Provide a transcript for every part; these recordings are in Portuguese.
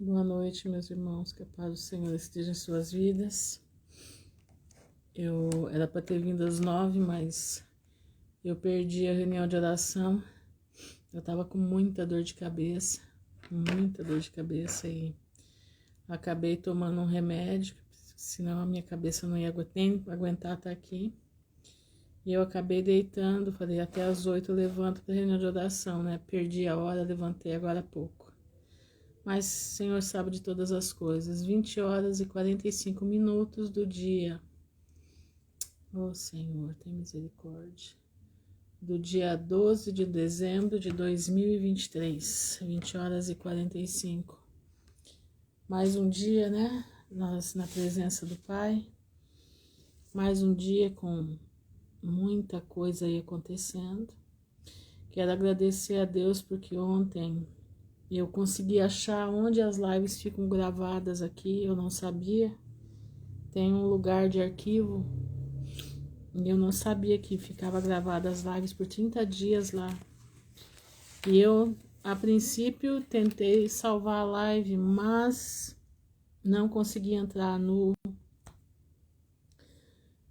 Boa noite, meus irmãos, que a paz do Senhor esteja em suas vidas. Eu era para ter vindo às 9, mas eu perdi a reunião de oração. Eu estava com muita dor de cabeça, e acabei tomando um remédio, senão a minha cabeça não ia aguentar estar aqui. E eu acabei deitando, falei até às 8 eu levanto para a reunião de oração, né? Perdi a hora, levantei agora há pouco. Mas o Senhor sabe de todas as coisas. 20 horas e 45 minutos do dia. Oh, Senhor, tem misericórdia. Do dia 12 de dezembro de 2023. 20 horas e 45. Mais um dia, né? Nós na presença do Pai. Mais um dia com muita coisa aí acontecendo. Quero agradecer a Deus porque ontem eu consegui achar onde as lives ficam gravadas aqui, eu não sabia. Tem um lugar de arquivo e eu não sabia que ficava gravadas as lives por 30 dias lá. E eu, a princípio, tentei salvar a live, mas não consegui entrar no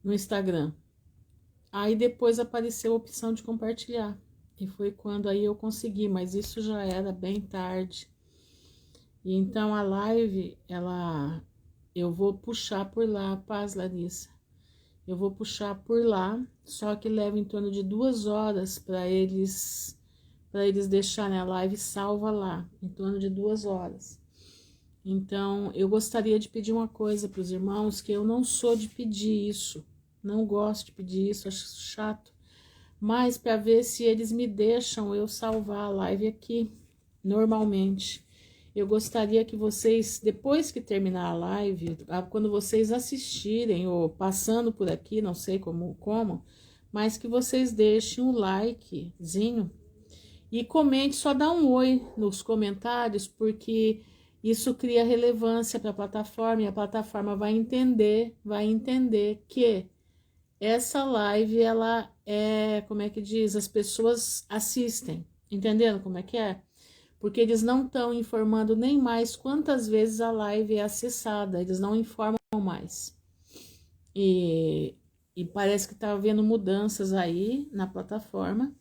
Instagram. Aí depois apareceu a opção de compartilhar. E foi quando aí eu consegui, mas isso já era bem tarde. E então a live, eu vou puxar por lá, paz, Larissa. Eu vou puxar por lá, só que leva em torno de 2 horas para eles deixarem a live salva lá, em torno de 2 horas. Então, eu gostaria de pedir uma coisa para os irmãos, que eu não sou de pedir isso, não gosto de pedir isso, acho chato, mas para ver se eles me deixam eu salvar a live aqui, normalmente. Eu gostaria que vocês, depois que terminar a live, quando vocês assistirem ou passando por aqui, não sei como, mas que vocês deixem um likezinho e comente, só dá um oi nos comentários, porque isso cria relevância para a plataforma e a plataforma vai entender que essa live, ela é, como é que diz, as pessoas assistem, entendendo como é que é? Porque eles não estão informando nem mais quantas vezes a live é acessada, eles não informam mais. E parece que está havendo mudanças aí na plataforma.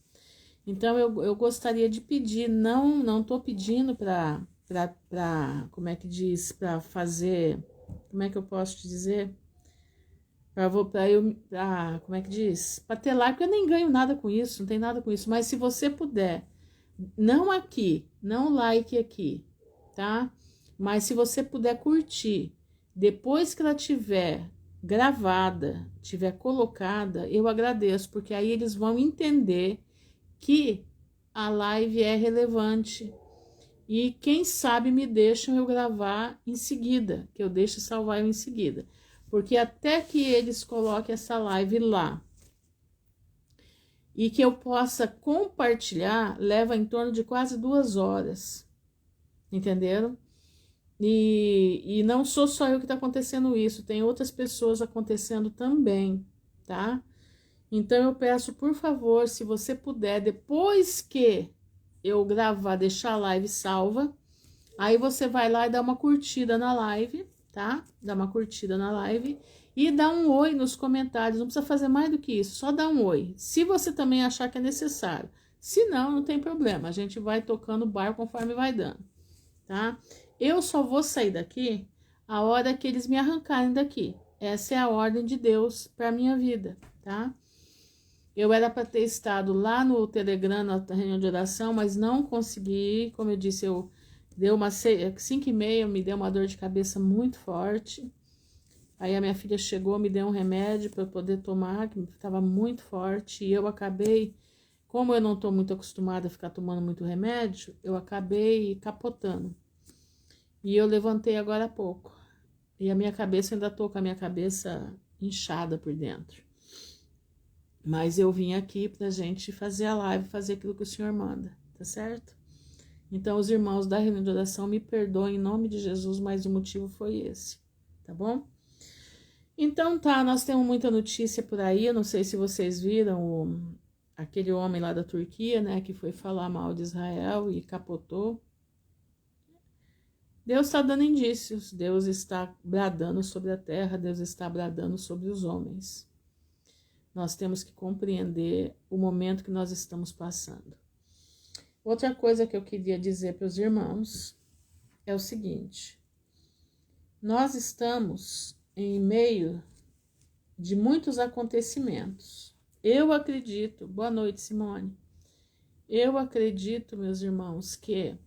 Então eu gostaria de pedir, não estou pedindo para, como é que diz, para fazer, como é que eu posso te dizer? Como é que diz? Para ter like, porque eu nem ganho nada com isso, não tem nada com isso, mas se você puder, não aqui, não like aqui, tá? Mas se você puder curtir, depois que ela tiver gravada, tiver colocada, eu agradeço, porque aí eles vão entender que a live é relevante. E quem sabe me deixam eu gravar em seguida, que eu deixo salvar eu em seguida. Porque até que eles coloquem essa live lá e que eu possa compartilhar, leva em torno de quase 2 horas, entenderam? E não sou só eu que está acontecendo isso, tem outras pessoas acontecendo também, tá? Então eu peço, por favor, se você puder, depois que eu gravar, deixar a live salva, aí você vai lá e dá uma curtida na live, tá? Dá uma curtida na live e dá um oi nos comentários, não precisa fazer mais do que isso, só dá um oi. Se você também achar que é necessário. Se não, não tem problema, a gente vai tocando o barco conforme vai dando, tá? Eu só vou sair daqui a hora que eles me arrancarem daqui. Essa é a ordem de Deus para minha vida, tá? Eu era para ter estado lá no Telegram, na reunião de oração, mas não consegui, como eu disse, deu uma 5h30, me deu uma dor de cabeça muito forte. Aí a minha filha chegou, me deu um remédio para eu poder tomar, que estava muito forte. E eu acabei, como eu não estou muito acostumada a ficar tomando muito remédio, eu acabei capotando. E eu levantei agora há pouco. E a minha cabeça, ainda estou com a minha cabeça inchada por dentro. Mas eu vim aqui pra gente fazer a live, fazer aquilo que o Senhor manda, tá certo? Então, os irmãos da reunião de oração me perdoem em nome de Jesus, mas o motivo foi esse, tá bom? Então tá, nós temos muita notícia por aí, eu não sei se vocês viram aquele homem lá da Turquia, né, que foi falar mal de Israel e capotou. Deus está dando indícios, Deus está bradando sobre a terra, Deus está bradando sobre os homens. Nós temos que compreender o momento que nós estamos passando. Outra coisa que eu queria dizer para os irmãos é o seguinte: nós estamos em meio de muitos acontecimentos. Eu acredito, boa noite, Simone. Eu acredito, meus irmãos, que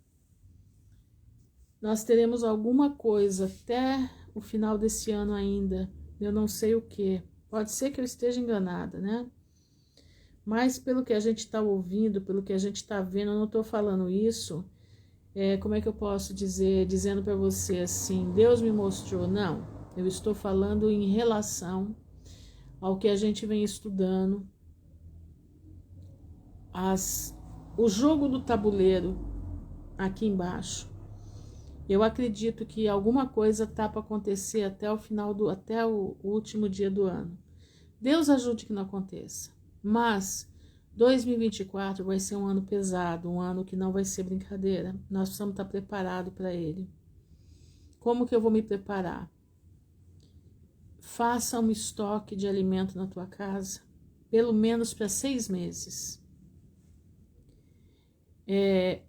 nós teremos alguma coisa até o final desse ano ainda. Eu não sei o que. Pode ser que eu esteja enganada, né? Mas pelo que a gente está ouvindo, pelo que a gente está vendo, eu não estou falando isso. Como é que eu posso dizer, dizendo para você assim, Deus me mostrou? Não, eu estou falando em relação ao que a gente vem estudando, o jogo do tabuleiro aqui embaixo. Eu acredito que alguma coisa está para acontecer até o último dia do ano. Deus ajude que não aconteça. Mas 2024 vai ser um ano pesado, um ano que não vai ser brincadeira. Nós precisamos estar preparados para ele. Como que eu vou me preparar? Faça um estoque de alimento na tua casa, pelo menos para 6 meses.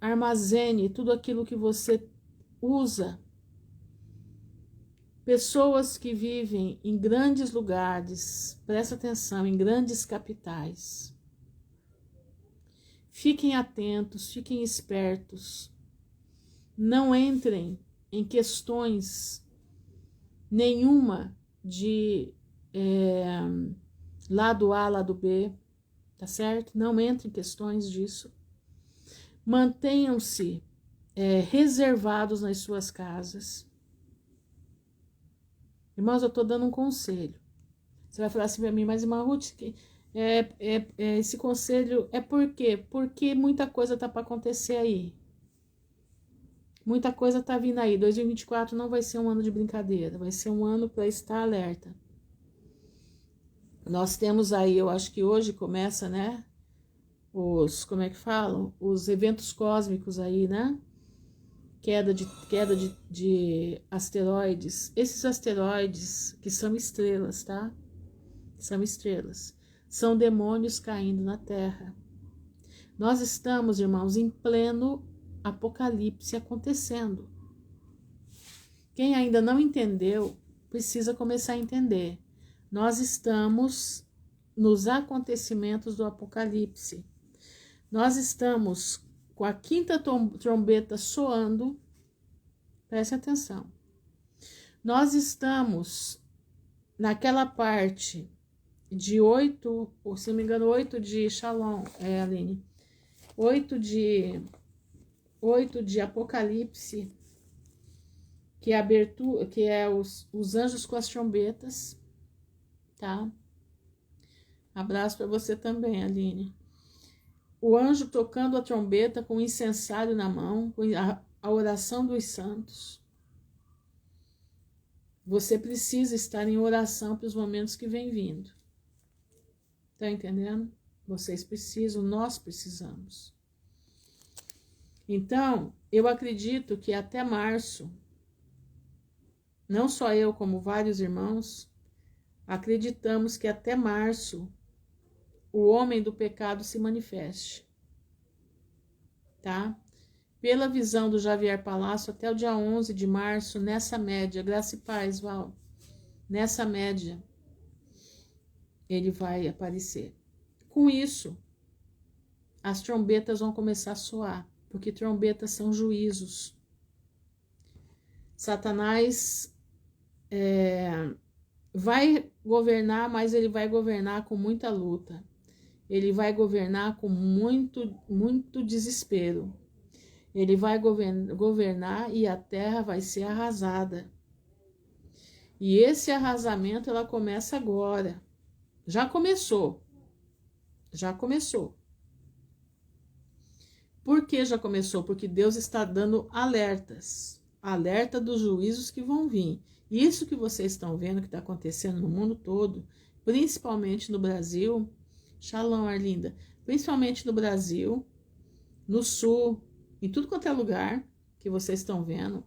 Armazene tudo aquilo que você usa. Pessoas que vivem em grandes lugares, presta atenção, em grandes capitais. Fiquem atentos, fiquem espertos. Não entrem em questões nenhuma de lado A, lado B, tá certo? Não entrem em questões disso. Mantenham-se reservados nas suas casas. Irmãos, eu estou dando um conselho. Você vai falar assim para mim, mas irmã Ruth, esse conselho é por quê? Porque muita coisa tá para acontecer aí. Muita coisa tá vindo aí. 2024 não vai ser um ano de brincadeira, vai ser um ano para estar alerta. Nós temos aí, eu acho que hoje começa, né? Como é que falam? Os eventos cósmicos aí, né? Queda de asteroides. Esses asteroides que são estrelas, tá? São estrelas. São demônios caindo na Terra. Nós estamos, irmãos, em pleno apocalipse acontecendo. Quem ainda não entendeu, precisa começar a entender. Nós estamos nos acontecimentos do apocalipse. Nós estamos com a quinta trombeta soando, preste atenção. Nós estamos naquela parte de 8, ou se não me engano, 8 de Shalom, Aline, 8 de Apocalipse, que é abertura, que é os anjos com as trombetas, tá? Abraço para você também, Aline. O anjo tocando a trombeta com o incensário na mão, com a oração dos santos. Você precisa estar em oração para os momentos que vem vindo. Tá entendendo? Vocês precisam, nós precisamos. Então, eu acredito que até março, não só eu, como vários irmãos, acreditamos que até março o homem do pecado se manifeste, tá? Pela visão do Javier Palácio, até o dia 11 de março, nessa média, graça e paz, Val, nessa média, ele vai aparecer. Com isso, as trombetas vão começar a soar, porque trombetas são juízos. Satanás vai governar, mas ele vai governar com muita luta. Ele vai governar com muito desespero. Ele vai governar e a terra vai ser arrasada. E esse arrasamento, ela começa agora. Já começou. Já começou. Por que já começou? Porque Deus está dando alertas. Alerta dos juízos que vão vir. Isso que vocês estão vendo que está acontecendo no mundo todo, principalmente no Brasil. Shalom, Arlinda. Principalmente no Brasil, no Sul, em tudo quanto é lugar que vocês estão vendo.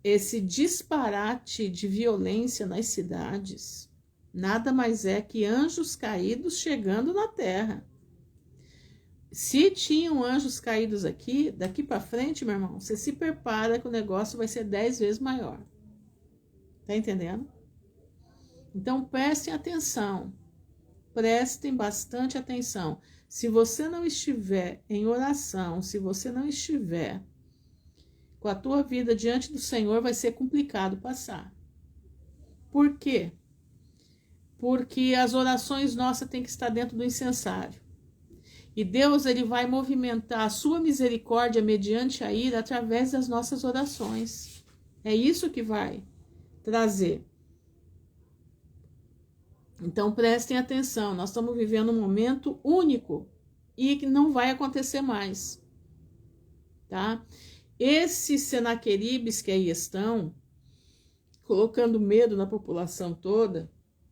esse disparate de violência nas cidades nada mais é que anjos caídos chegando na terra. Se tinham anjos caídos aqui, daqui para frente, meu irmão, você se prepara que o negócio vai ser 10 vezes maior. Tá entendendo? Então prestem atenção. Prestem bastante atenção. Se você não estiver em oração, se você não estiver com a tua vida diante do Senhor, vai ser complicado passar. Por quê? Porque as orações nossas têm que estar dentro do incensário. E Deus, ele vai movimentar a sua misericórdia mediante a ira através das nossas orações. É isso que vai trazer. Então prestem atenção, nós estamos vivendo um momento único e que não vai acontecer mais, tá? Esses Senaqueribes que aí estão colocando medo na população toda,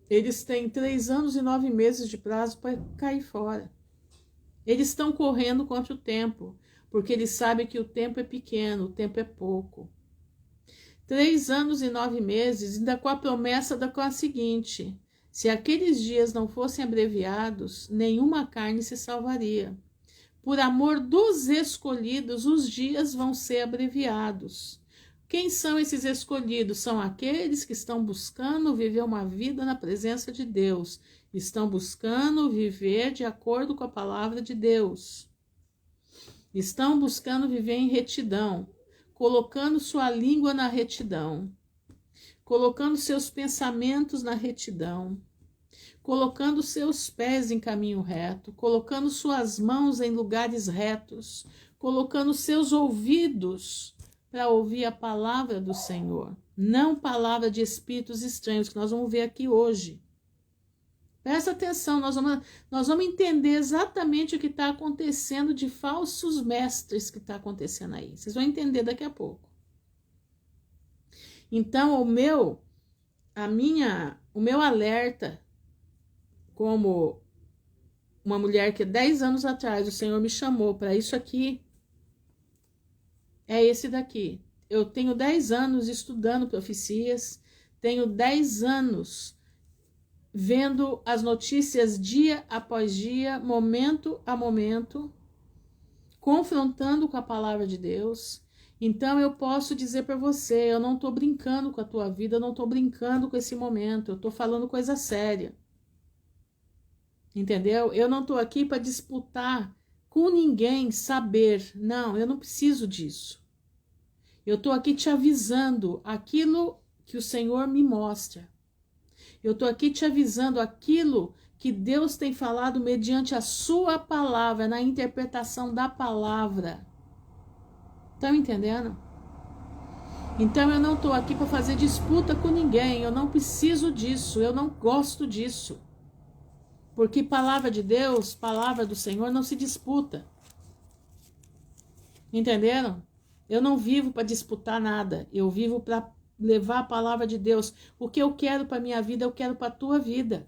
eles têm 3 anos e 9 meses de prazo para cair fora. Eles estão correndo contra o tempo, porque eles sabem que o tempo é pequeno, o tempo é pouco. 3 anos e 9 meses, ainda com a promessa com a seguinte: se aqueles dias não fossem abreviados, nenhuma carne se salvaria. Por amor dos escolhidos, os dias vão ser abreviados. Quem são esses escolhidos? São aqueles que estão buscando viver uma vida na presença de Deus. Estão buscando viver de acordo com a palavra de Deus. Estão buscando viver em retidão, colocando sua língua na retidão, colocando seus pensamentos na retidão, colocando seus pés em caminho reto, colocando suas mãos em lugares retos, colocando seus ouvidos para ouvir a palavra do Senhor, não palavra de espíritos estranhos, que nós vamos ver aqui hoje. Presta atenção, nós vamos entender exatamente o que está acontecendo de falsos mestres que está acontecendo aí. Vocês vão entender daqui a pouco. Então, o meu alerta, como uma mulher que 10 anos atrás o Senhor me chamou para isso aqui, é esse daqui. Eu tenho 10 anos estudando profecias, tenho 10 anos vendo as notícias dia após dia, momento a momento, confrontando com a palavra de Deus. Então eu posso dizer para você, eu não estou brincando com a tua vida, eu não estou brincando com esse momento, eu estou falando coisa séria. Entendeu? Eu não estou aqui para disputar com ninguém saber. Não, eu não preciso disso. Eu estou aqui te avisando aquilo que o Senhor me mostra. Eu estou aqui te avisando aquilo que Deus tem falado mediante a sua palavra, na interpretação da palavra. Estão entendendo? Então eu não estou aqui para fazer disputa com ninguém, eu não preciso disso, eu não gosto disso. Porque palavra de Deus, palavra do Senhor não se disputa. Entenderam? Eu não vivo para disputar nada, eu vivo para levar a palavra de Deus. O que eu quero para minha vida, eu quero para a tua vida.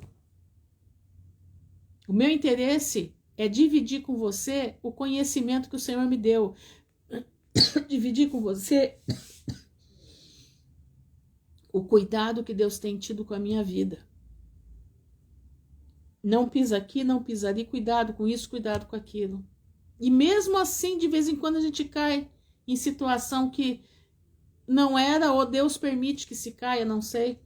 O meu interesse é dividir com você o conhecimento que o Senhor me deu. Dividir com você o cuidado que Deus tem tido com a minha vida. Não pisa aqui, não pisa ali, cuidado com isso, cuidado com aquilo. E mesmo assim, de vez em quando a gente cai em situação que não era, ou Deus permite que se caia, não sei.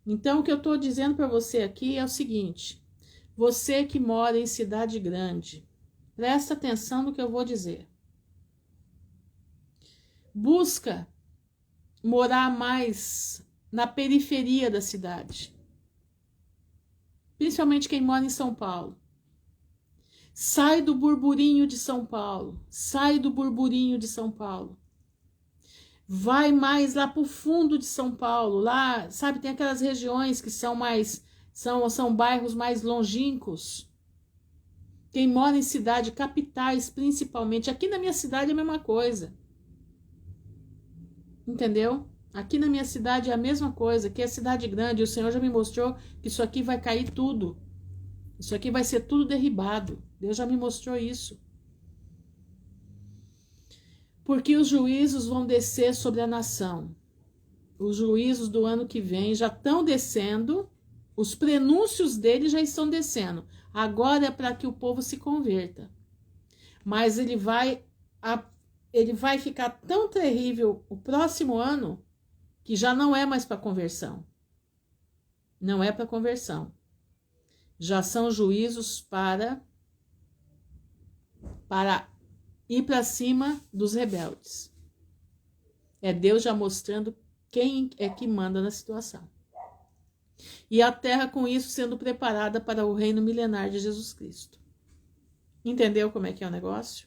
Então o que eu estou dizendo para você aqui é o seguinte: você que mora em cidade grande, presta atenção no que eu vou dizer. Busca morar mais na periferia da cidade. Principalmente quem mora em São Paulo. Sai do burburinho de São Paulo. Sai do burburinho de São Paulo. Vai mais lá pro fundo de São Paulo. Lá, sabe, tem aquelas regiões que são mais... São bairros mais longínquos. Quem mora em cidade, capitais principalmente. Aqui na minha cidade é a mesma coisa. Entendeu? Aqui na minha cidade é a mesma coisa, que é cidade grande. O Senhor já me mostrou que isso aqui vai cair tudo. Isso aqui vai ser tudo derribado. Deus já me mostrou isso. Porque os juízos vão descer sobre a nação. Os juízos do ano que vem já estão descendo, os prenúncios deles já estão descendo. Agora é para que o povo se converta. Mas ele vai ficar tão terrível o próximo ano que já não é mais para conversão. Não é para conversão. Já são juízos para ir para cima dos rebeldes. É Deus já mostrando quem é que manda na situação. E a terra com isso sendo preparada para o reino milenar de Jesus Cristo. Entendeu como é que é o negócio?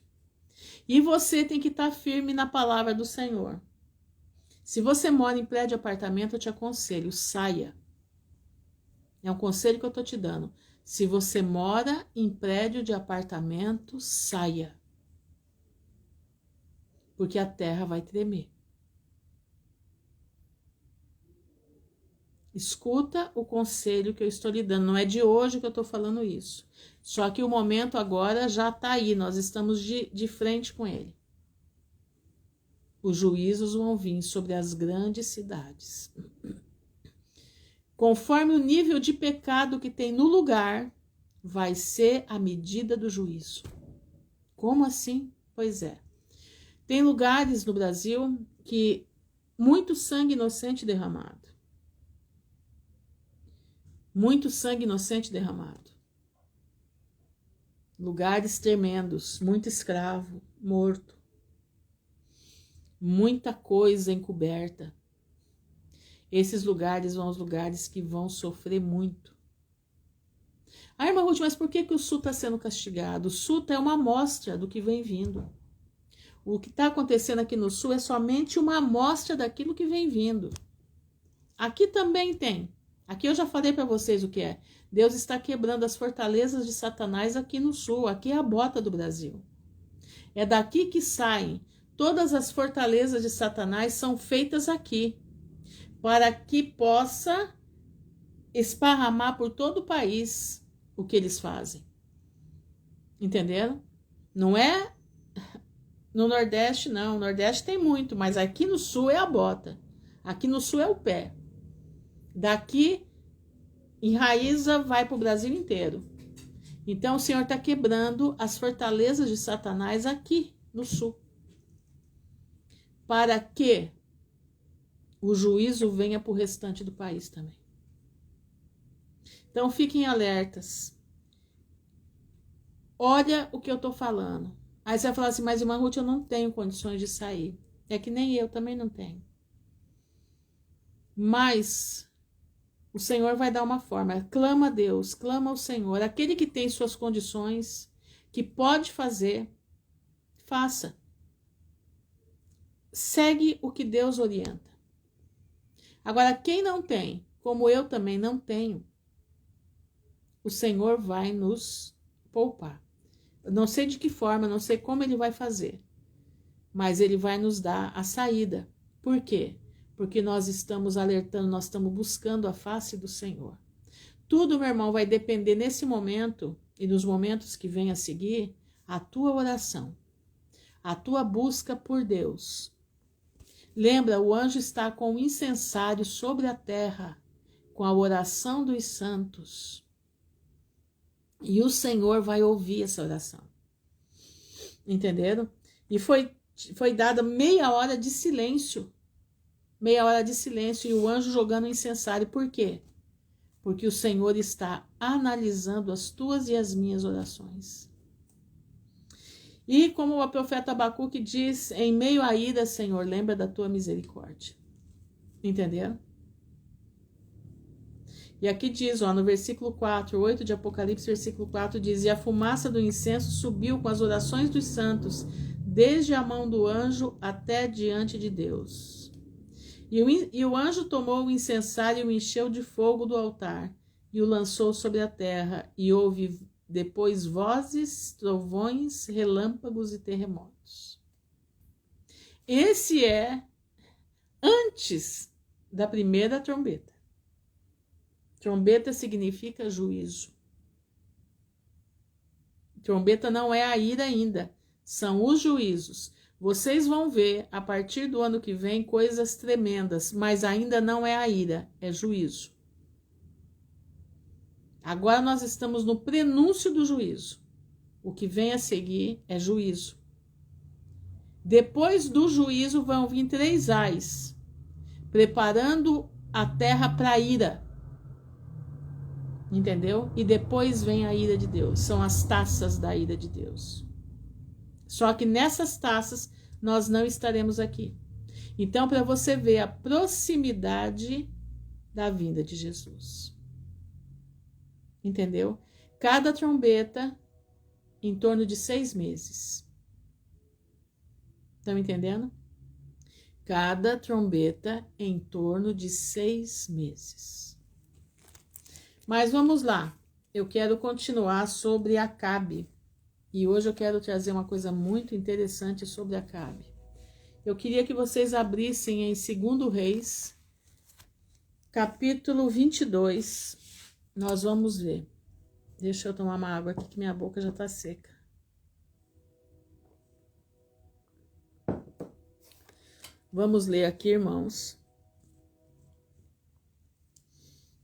E você tem que estar firme na palavra do Senhor. Se você mora em prédio de apartamento, eu te aconselho, saia. É um conselho que eu estou te dando. Se você mora em prédio de apartamento, saia. Porque a terra vai tremer. Escuta o conselho que eu estou lhe dando. Não é de hoje que eu estou falando isso. Só que o momento agora já está aí. Nós estamos de frente com ele. Os juízos vão vir sobre as grandes cidades. Conforme o nível de pecado que tem no lugar, vai ser a medida do juízo. Como assim? Pois é. Tem lugares no Brasil que muito sangue inocente derramado. Muito sangue inocente derramado. Lugares tremendos, muito escravo, morto. Muita coisa encoberta. Esses lugares são os lugares que vão sofrer muito. Ah, irmã Ruth, mas por que o Sul está sendo castigado? O Sul é uma amostra do que vem vindo. O que está acontecendo aqui no Sul é somente uma amostra daquilo que vem vindo. Aqui também tem. Aqui eu já falei para vocês o que é. Deus está quebrando as fortalezas de Satanás aqui no Sul. Aqui é a bota do Brasil. É daqui que saem. Todas as fortalezas de Satanás são feitas aqui. Para que possa esparramar por todo o país o que eles fazem. Entenderam? Não é no Nordeste, não. O Nordeste tem muito, mas aqui no Sul é a bota. Aqui no Sul é o pé. Daqui, enraiza, vai para o Brasil inteiro. Então, o Senhor está quebrando as fortalezas de Satanás aqui no Sul. Para que o juízo venha para o restante do país também. Então, fiquem alertas. Olha o que eu estou falando. Aí você vai falar assim, mas irmã Ruth, eu não tenho condições de sair. É que nem eu também não tenho. Mas o Senhor vai dar uma forma. Clama a Deus, clama ao Senhor. Aquele que tem suas condições, que pode fazer, faça. Segue o que Deus orienta. Agora, quem não tem, como eu também não tenho, o Senhor vai nos poupar. Eu não sei de que forma, não sei como ele vai fazer, mas ele vai nos dar a saída. Por quê? Porque nós estamos alertando, nós estamos buscando a face do Senhor. Tudo, meu irmão, vai depender nesse momento e nos momentos que vêm a seguir, a tua oração, a tua busca por Deus. Lembra, o anjo está com o incensário sobre a terra, com a oração dos santos. E o Senhor vai ouvir essa oração. Entenderam? E foi dada meia hora de silêncio. Meia hora de silêncio e o anjo jogando o incensário. Por quê? Porque o Senhor está analisando as tuas e as minhas orações. E como o profeta Abacuque diz, em meio à ira, Senhor, lembra da tua misericórdia. Entenderam? E aqui diz, ó, no versículo 4, 8 de Apocalipse, versículo 4, diz, e a fumaça do incenso subiu com as orações dos santos, desde a mão do anjo até diante de Deus. E o anjo tomou o incensário e o encheu de fogo do altar, e o lançou sobre a terra, e houve depois vozes, trovões, relâmpagos e terremotos. Esse é antes da primeira trombeta. Trombeta significa juízo. Trombeta não é a ira ainda, são os juízos. Vocês vão ver a partir do ano que vem coisas tremendas, mas ainda não é a ira, é juízo. Agora nós estamos no prenúncio do juízo. O que vem a seguir é juízo. Depois do juízo vão vir 3 ais, preparando a terra para a ira. Entendeu? E depois vem a ira de Deus. São as taças da ira de Deus. Só que nessas taças nós não estaremos aqui. Então, para você ver a proximidade da vinda de Jesus. Entendeu? Cada trombeta em torno de 6 meses. Estão entendendo? Cada trombeta em torno de 6 meses. Mas vamos lá. Eu quero continuar sobre Acabe. E hoje eu quero trazer uma coisa muito interessante sobre Acabe. Eu queria que vocês abrissem em 2 Reis, capítulo 22. Nós vamos ver. Deixa eu tomar uma água aqui que minha boca já está seca. Vamos ler aqui, irmãos.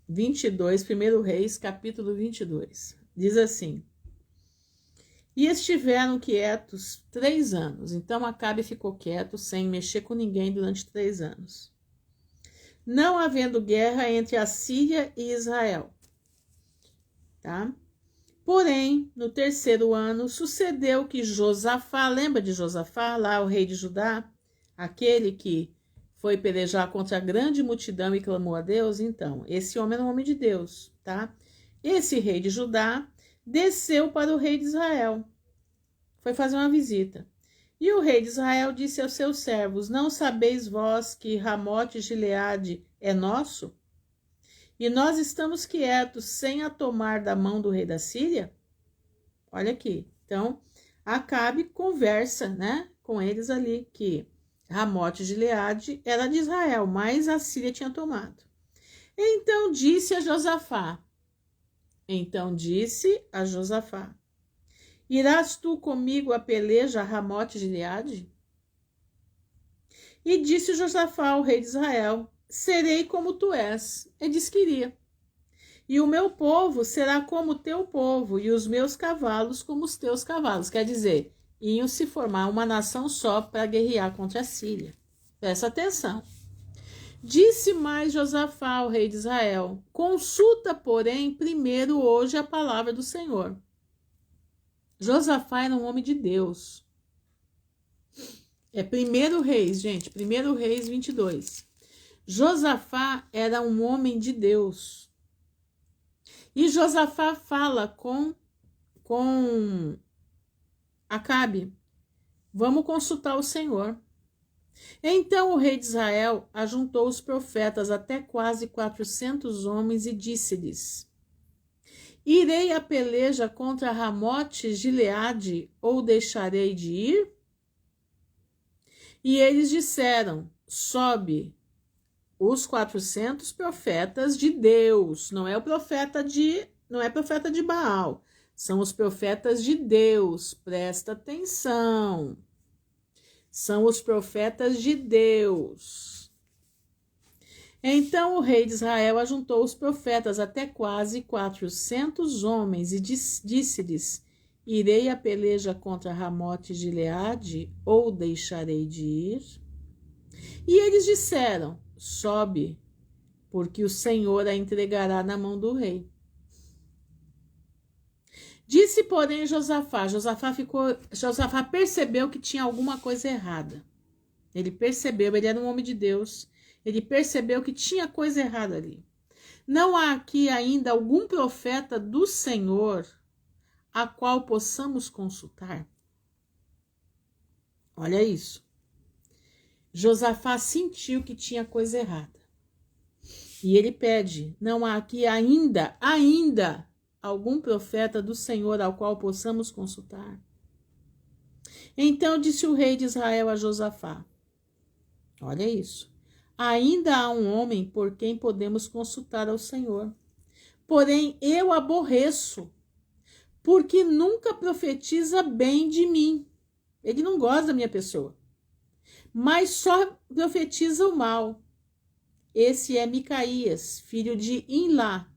22, 1 Reis, capítulo 22. Diz assim: E estiveram quietos 3 anos. Então Acabe ficou quieto, sem mexer com ninguém durante 3 anos. Não havendo guerra entre a Síria e Israel. Tá? Porém, no 3º ano, sucedeu que Josafá, lembra de Josafá, lá o rei de Judá? Aquele que foi pelejar contra a grande multidão e clamou a Deus? Então, esse homem era um homem de Deus, tá? Esse rei de Judá desceu para o rei de Israel. Foi fazer uma visita. E o rei de Israel disse aos seus servos: Não sabeis vós que Ramote Gileade é nosso? E nós estamos quietos, sem a tomar da mão do rei da Síria? Olha aqui. Então, Acabe conversa, né, com eles ali, que Ramote Gileade era de Israel, mas a Síria tinha tomado. Então disse a Josafá: Irás tu comigo a peleja a Ramote Gileade? E disse Josafá ao rei de Israel: Serei como tu és. Ele disse que iria. E o meu povo será como o teu povo, e os meus cavalos como os teus cavalos. Quer dizer, iam se formar uma nação só para guerrear contra a Síria. Presta atenção. Disse mais Josafá ao rei de Israel: Consulta, porém, primeiro hoje a palavra do Senhor. Josafá era um homem de Deus. É 1 Reis, gente, 1 Reis 22. Josafá era um homem de Deus. E Josafá fala com Acabe: Vamos consultar o Senhor. Então o rei de Israel ajuntou os profetas, até quase 400 homens, e disse-lhes: Irei a peleja contra Ramote Gileade, ou deixarei de ir? E eles disseram: Sobe. Os 400 profetas de Deus, não é profeta de Baal, são os profetas de Deus. Presta atenção. São os profetas de Deus. Então o rei de Israel ajuntou os profetas, até quase 400 homens, e disse-lhes: Irei a peleja contra Ramote Gileade, ou deixarei de ir? E eles disseram: Sobe, porque o Senhor a entregará na mão do rei. Disse, porém, Josafá percebeu que tinha alguma coisa errada. Ele percebeu, ele era um homem de Deus, ele percebeu que tinha coisa errada ali. Não há aqui ainda algum profeta do Senhor a qual possamos consultar? Olha isso. Josafá sentiu que tinha coisa errada. E ele pede: não há aqui ainda algum profeta do Senhor ao qual possamos consultar? Então disse o rei de Israel a Josafá: olha isso. Ainda há um homem por quem podemos consultar ao Senhor. Porém, eu aborreço, porque nunca profetiza bem de mim. Ele não gosta da minha pessoa. mas só profetiza o mal. Esse é Micaías, filho de Imlá.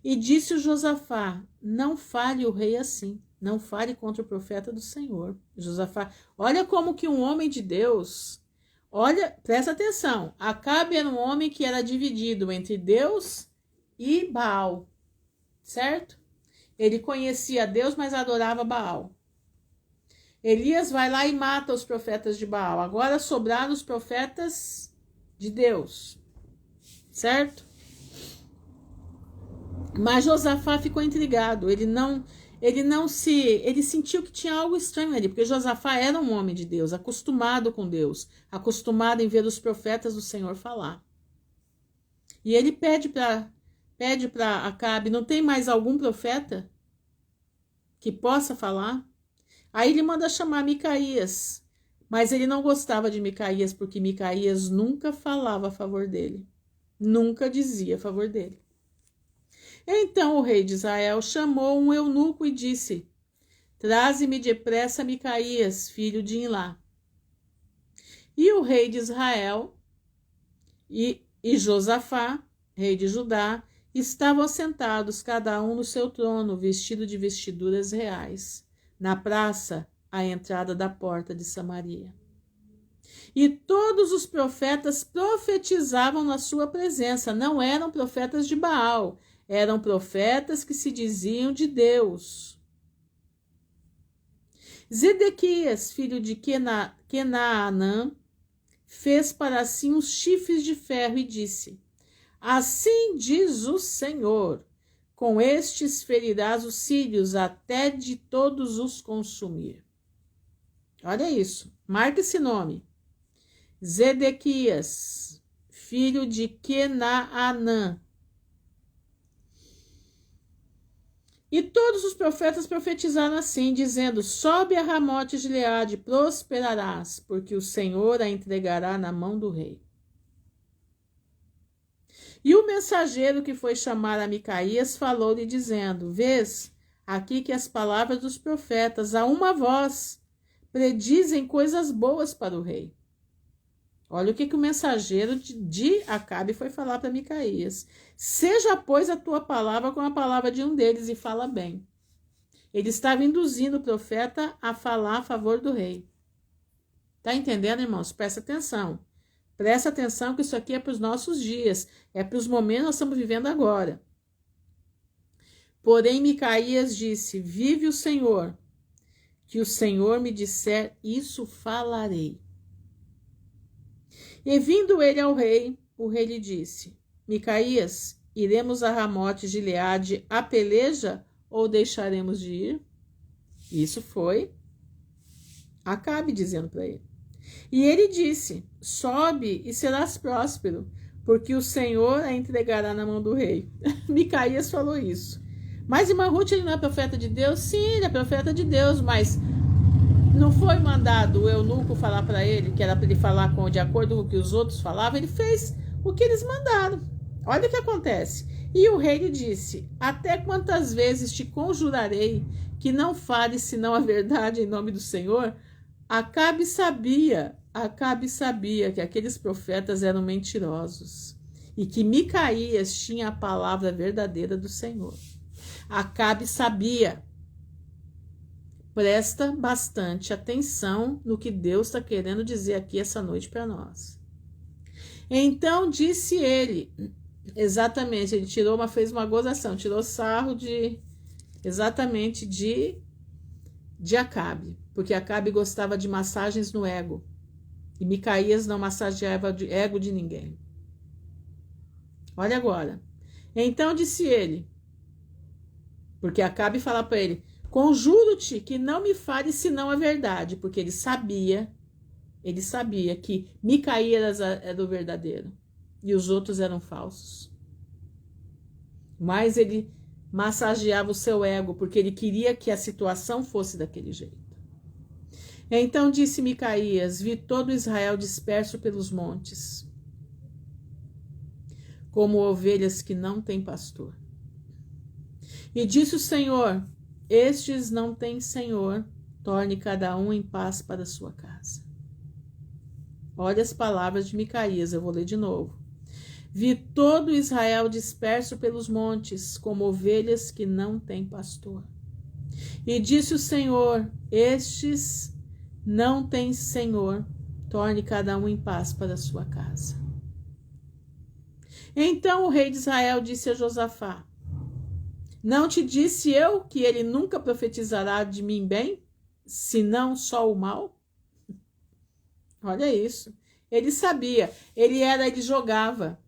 E disse o Josafá: não fale o rei assim, não fale contra o profeta do Senhor. Josafá, olha como que um homem de Deus, olha, presta atenção, Acabe era um homem que era dividido entre Deus e Baal, certo? Ele conhecia Deus, mas adorava Baal. Elias vai lá e mata os profetas de Baal. Agora sobraram os profetas de Deus, certo? Mas Josafá ficou intrigado. Ele sentiu que tinha algo estranho ali, porque Josafá era um homem de Deus, acostumado com Deus, acostumado em ver os profetas do Senhor falar. E ele pede para Acabe: não tem mais algum profeta que possa falar? Aí ele manda chamar Micaías, mas ele não gostava de Micaías, porque Micaías nunca falava a favor dele, nunca dizia a favor dele. Então o rei de Israel chamou um eunuco e disse: traze-me depressa Micaías, filho de Imlá. E o rei de Israel e Josafá, rei de Judá, estavam sentados, cada um no seu trono, vestido de vestiduras reais, na praça, à entrada da porta de Samaria. E todos os profetas profetizavam na sua presença. Não eram profetas de Baal, eram profetas que se diziam de Deus. Zedequias, filho de Kenaanã, fez para si uns chifres de ferro e disse: assim diz o Senhor, com estes ferirás os sírios até de todos os consumir. Olha isso, marca esse nome. Zedequias, filho de Kenaanã. E todos os profetas profetizaram assim, dizendo: sobe a Ramote de Gileade, prosperarás, porque o Senhor a entregará na mão do rei. E o mensageiro que foi chamar a Micaías falou-lhe, dizendo: vês aqui que as palavras dos profetas, a uma voz, predizem coisas boas para o rei. Olha o que o mensageiro de Acabe foi falar para Micaías: seja, pois, a tua palavra com a palavra de um deles, e fala bem. Ele estava induzindo o profeta a falar a favor do rei. Tá entendendo, irmãos? Presta atenção. Presta atenção que isso aqui é para os nossos dias, é para os momentos que nós estamos vivendo agora. Porém, Micaías disse: vive o Senhor, que o Senhor me disser, isso falarei. E vindo ele ao rei, o rei lhe disse: Micaías, iremos a Ramote de Gileade a peleja ou deixaremos de ir? Isso foi Acabe dizendo para ele. E ele disse: sobe e serás próspero, porque o Senhor a entregará na mão do rei. Micaías falou isso. Mas irmã Ruth, ele não é profeta de Deus? Sim, ele é profeta de Deus, mas não foi mandado o eunuco falar para ele, que era para ele falar de acordo com o que os outros falavam. Ele fez o que eles mandaram. Olha o que acontece. E o rei lhe disse: até quantas vezes te conjurarei que não fales senão a verdade em nome do Senhor? Acabe sabia que aqueles profetas eram mentirosos e que Micaías tinha a palavra verdadeira do Senhor. Acabe sabia. Presta bastante atenção no que Deus está querendo dizer aqui essa noite para nós. Então disse ele, exatamente, ele fez uma gozação, tirou sarro de Acabe, porque Acabe gostava de massagens no ego, e Micaías não massageava o ego de ninguém. Olha agora. Então disse ele, porque Acabe fala para ele: conjuro-te que não me fale senão a verdade, porque ele sabia que Micaías era o verdadeiro e os outros eram falsos. Mas ele massageava o seu ego, porque ele queria que a situação fosse daquele jeito. Então disse Micaías: vi todo Israel disperso pelos montes, como ovelhas que não têm pastor. E disse o Senhor: estes não têm senhor, torne cada um em paz para a sua casa. Olha as palavras de Micaías, eu vou ler de novo. Vi todo Israel disperso pelos montes, como ovelhas que não têm pastor. E disse o Senhor: estes não têm senhor, torne cada um em paz para a sua casa. Então o rei de Israel disse a Josafá: não te disse eu que ele nunca profetizará de mim bem, senão só o mal? Olha isso. Ele sabia, ele jogava.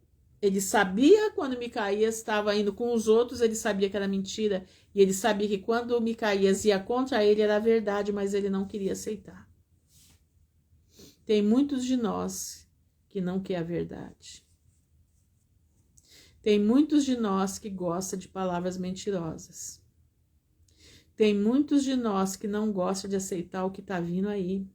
Ele sabia quando Micaías estava indo com os outros, ele sabia que era mentira. E ele sabia que quando Micaías ia contra ele era verdade, mas ele não queria aceitar. Tem muitos de nós que não quer a verdade. Tem muitos de nós que gostam de palavras mentirosas. Tem muitos de nós que não gostam de aceitar o que está vindo aí.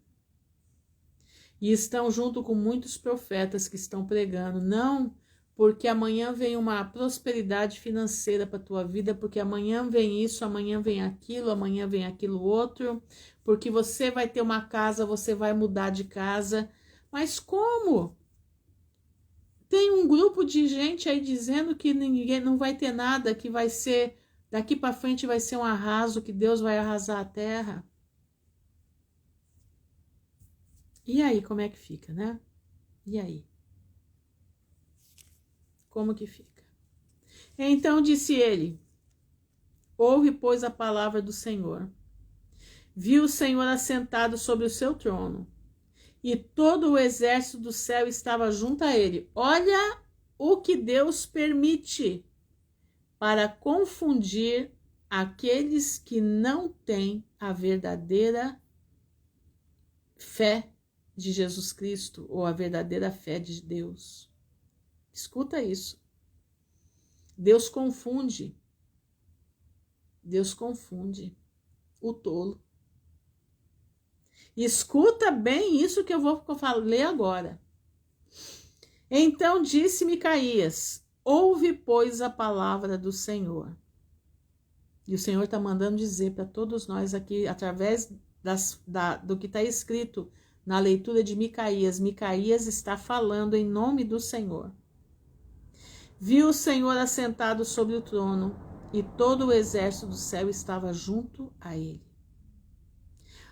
E estão junto com muitos profetas que estão pregando. Não porque amanhã vem uma prosperidade financeira para a tua vida, porque amanhã vem isso, amanhã vem aquilo outro, porque você vai ter uma casa, você vai mudar de casa. Mas como? Tem um grupo de gente aí dizendo que ninguém não vai ter nada, que vai ser, daqui para frente vai ser um arraso, que Deus vai arrasar a terra. E aí, como é que fica, né? E aí? Como que fica? Então disse ele: ouve, pois, a palavra do Senhor. Viu o Senhor assentado sobre o seu trono, e todo o exército do céu estava junto a ele. Olha o que Deus permite para confundir aqueles que não têm a verdadeira fé de Jesus Cristo, ou a verdadeira fé de Deus. Escuta isso. Deus confunde. Deus confunde o tolo. Escuta bem isso que eu vou ler agora. Então disse Micaías: ouve, pois, a palavra do Senhor. E o Senhor está mandando dizer para todos nós aqui, através do que está escrito na leitura de Micaías. Micaías está falando em nome do Senhor. Viu o Senhor assentado sobre o trono, e todo o exército do céu estava junto a ele.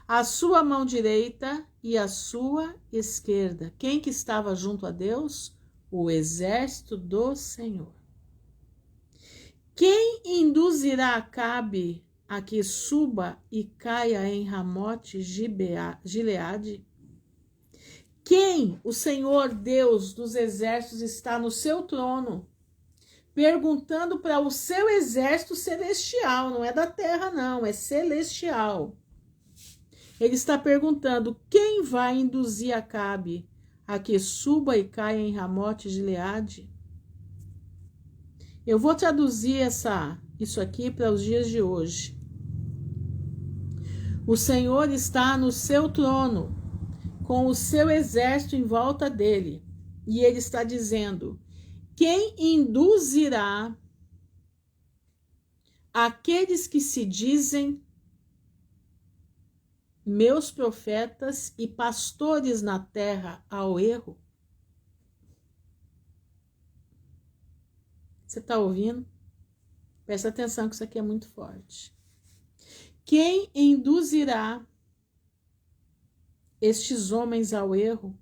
A sua mão direita e a sua esquerda. Quem que estava junto a Deus? O exército do Senhor. Quem induzirá Acabe a que suba e caia em Ramote Gileade? Quem, o Senhor Deus dos exércitos, está no seu trono, perguntando para o seu exército celestial, não é da terra não, é celestial. Ele está perguntando: quem vai induzir Acabe a que suba e caia em Ramote Gileade? Eu vou traduzir isso aqui para os dias de hoje. O Senhor está no seu trono, com o seu exército em volta dele, e ele está dizendo: quem induzirá aqueles que se dizem meus profetas e pastores na terra ao erro? Você está ouvindo? Presta atenção que isso aqui é muito forte. Quem induzirá estes homens ao erro?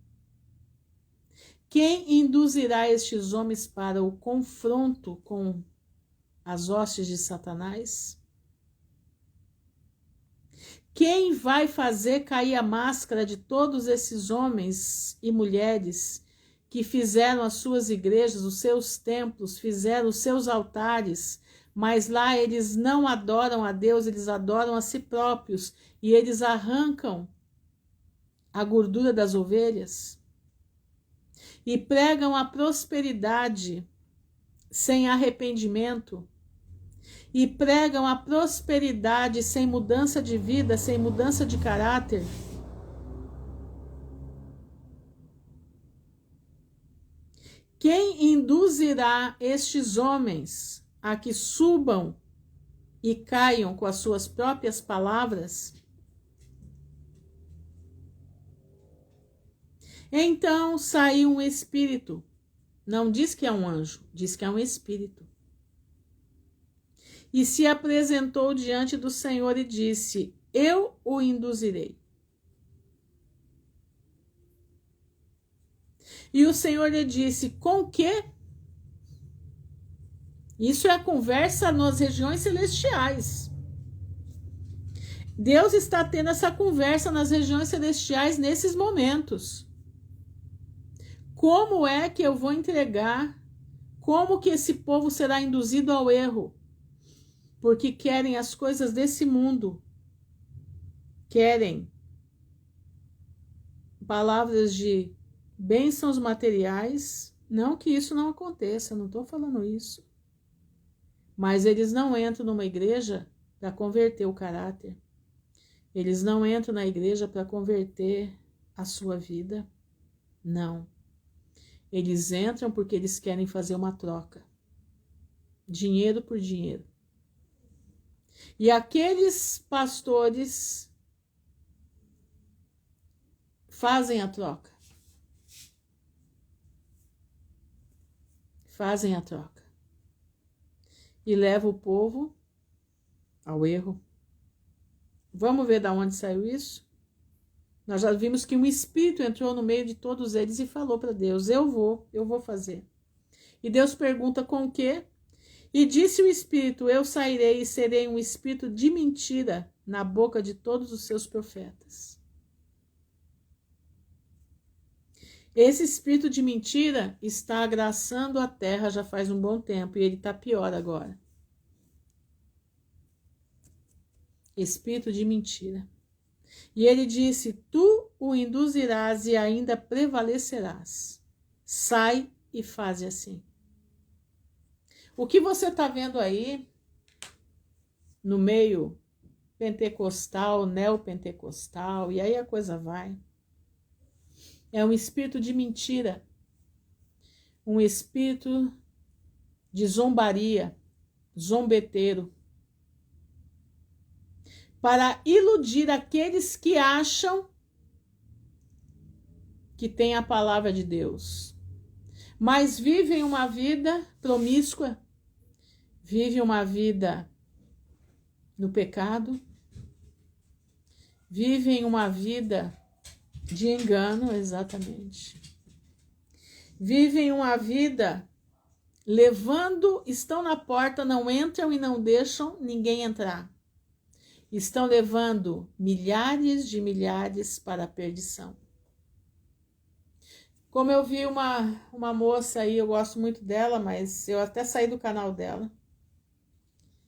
Quem induzirá estes homens para o confronto com as hostes de Satanás? Quem vai fazer cair a máscara de todos esses homens e mulheres que fizeram as suas igrejas, os seus templos, fizeram os seus altares, mas lá eles não adoram a Deus, eles adoram a si próprios, e eles arrancam a gordura das ovelhas e pregam a prosperidade sem arrependimento, e pregam a prosperidade sem mudança de vida, sem mudança de caráter. Quem induzirá estes homens a que subam e caiam com as suas próprias palavras? Então saiu um espírito. Não diz que é um anjo, diz que é um espírito. E se apresentou diante do Senhor e disse: eu o induzirei. E o Senhor lhe disse: com que? Isso é a conversa nas regiões celestiais. Deus está tendo essa conversa nas regiões celestiais nesses momentos. Como é que eu vou entregar? Como que esse povo será induzido ao erro? Porque querem as coisas desse mundo. Querem palavras de bênçãos materiais. Não que isso não aconteça, eu não estou falando isso. Mas eles não entram numa igreja para converter o caráter. Eles não entram na igreja para converter a sua vida. Não. Eles entram porque eles querem fazer uma troca. Dinheiro por dinheiro. E aqueles pastores fazem a troca. Fazem a troca. E levam o povo ao erro. Vamos ver de onde saiu isso? Nós já vimos que um espírito entrou no meio de todos eles e falou para Deus: eu vou fazer. E Deus pergunta: com o quê? E disse o espírito: eu sairei e serei um espírito de mentira na boca de todos os seus profetas. Esse espírito de mentira está agraçando a terra já faz um bom tempo e ele está pior agora. Espírito de mentira. E ele disse: tu o induzirás e ainda prevalecerás. Sai e faze assim. O que você está vendo aí, no meio pentecostal, neopentecostal, e aí a coisa vai, é um espírito de mentira, um espírito de zombaria, zombeteiro, para iludir aqueles que acham que têm a palavra de Deus, mas vivem uma vida promíscua, vivem uma vida no pecado, vivem uma vida de engano, exatamente. Vivem uma vida estão na porta, não entram e não deixam ninguém entrar. Estão levando milhares de milhares para a perdição. Como eu vi uma moça aí, eu gosto muito dela, mas eu até saí do canal dela,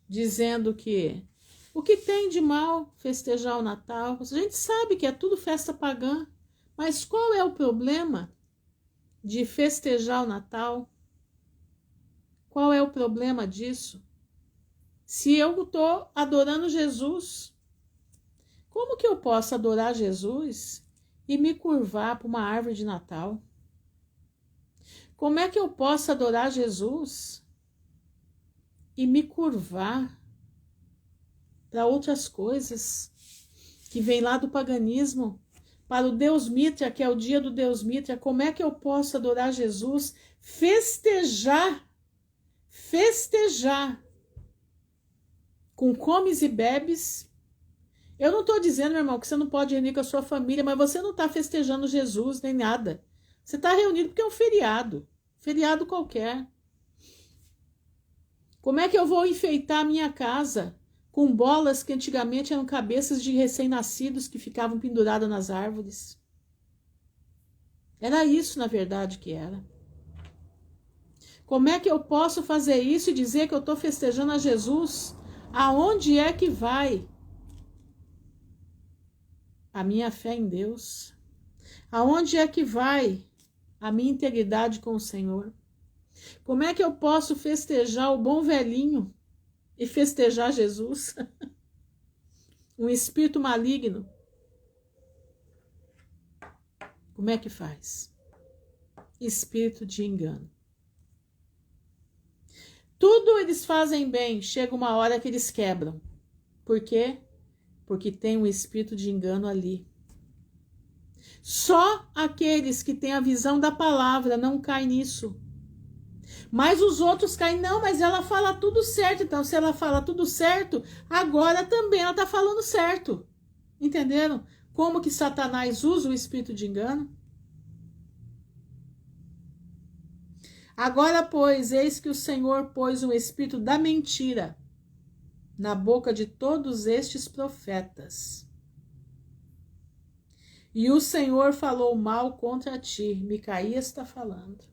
dizendo que o que tem de mal festejar o Natal? A gente sabe que é tudo festa pagã, mas qual é o problema de festejar o Natal? Qual é o problema disso? Se eu estou adorando Jesus, como que eu posso adorar Jesus e me curvar para uma árvore de Natal? Como é que eu posso adorar Jesus e me curvar para outras coisas que vêm lá do paganismo, para o Deus Mitra, que é o dia do Deus Mitra? Como é que eu posso adorar Jesus, festejar com comes e bebes? Eu não estou dizendo, meu irmão, que você não pode reunir com a sua família, mas você não está festejando Jesus nem nada. Você está reunido porque é um feriado qualquer. Como é que eu vou enfeitar a minha casa com bolas que antigamente eram cabeças de recém-nascidos que ficavam penduradas nas árvores? Era isso, na verdade, que era. Como é que eu posso fazer isso e dizer que eu estou festejando a Jesus? Aonde é que vai a minha fé em Deus? Aonde é que vai a minha integridade com o Senhor? Como é que eu posso festejar o bom velhinho e festejar Jesus? Um espírito maligno. Como é que faz? Espírito de engano. Tudo eles fazem bem, chega uma hora que eles quebram. Por quê? Porque tem um espírito de engano ali. Só aqueles que têm a visão da palavra não caem nisso. Mas os outros caem, não, mas ela fala tudo certo. Então, se ela fala tudo certo, agora também ela está falando certo. Entenderam? Como que Satanás usa o espírito de engano? Agora, pois, eis que o Senhor pôs um espírito da mentira na boca de todos estes profetas. E o Senhor falou mal contra ti. Micaías está falando.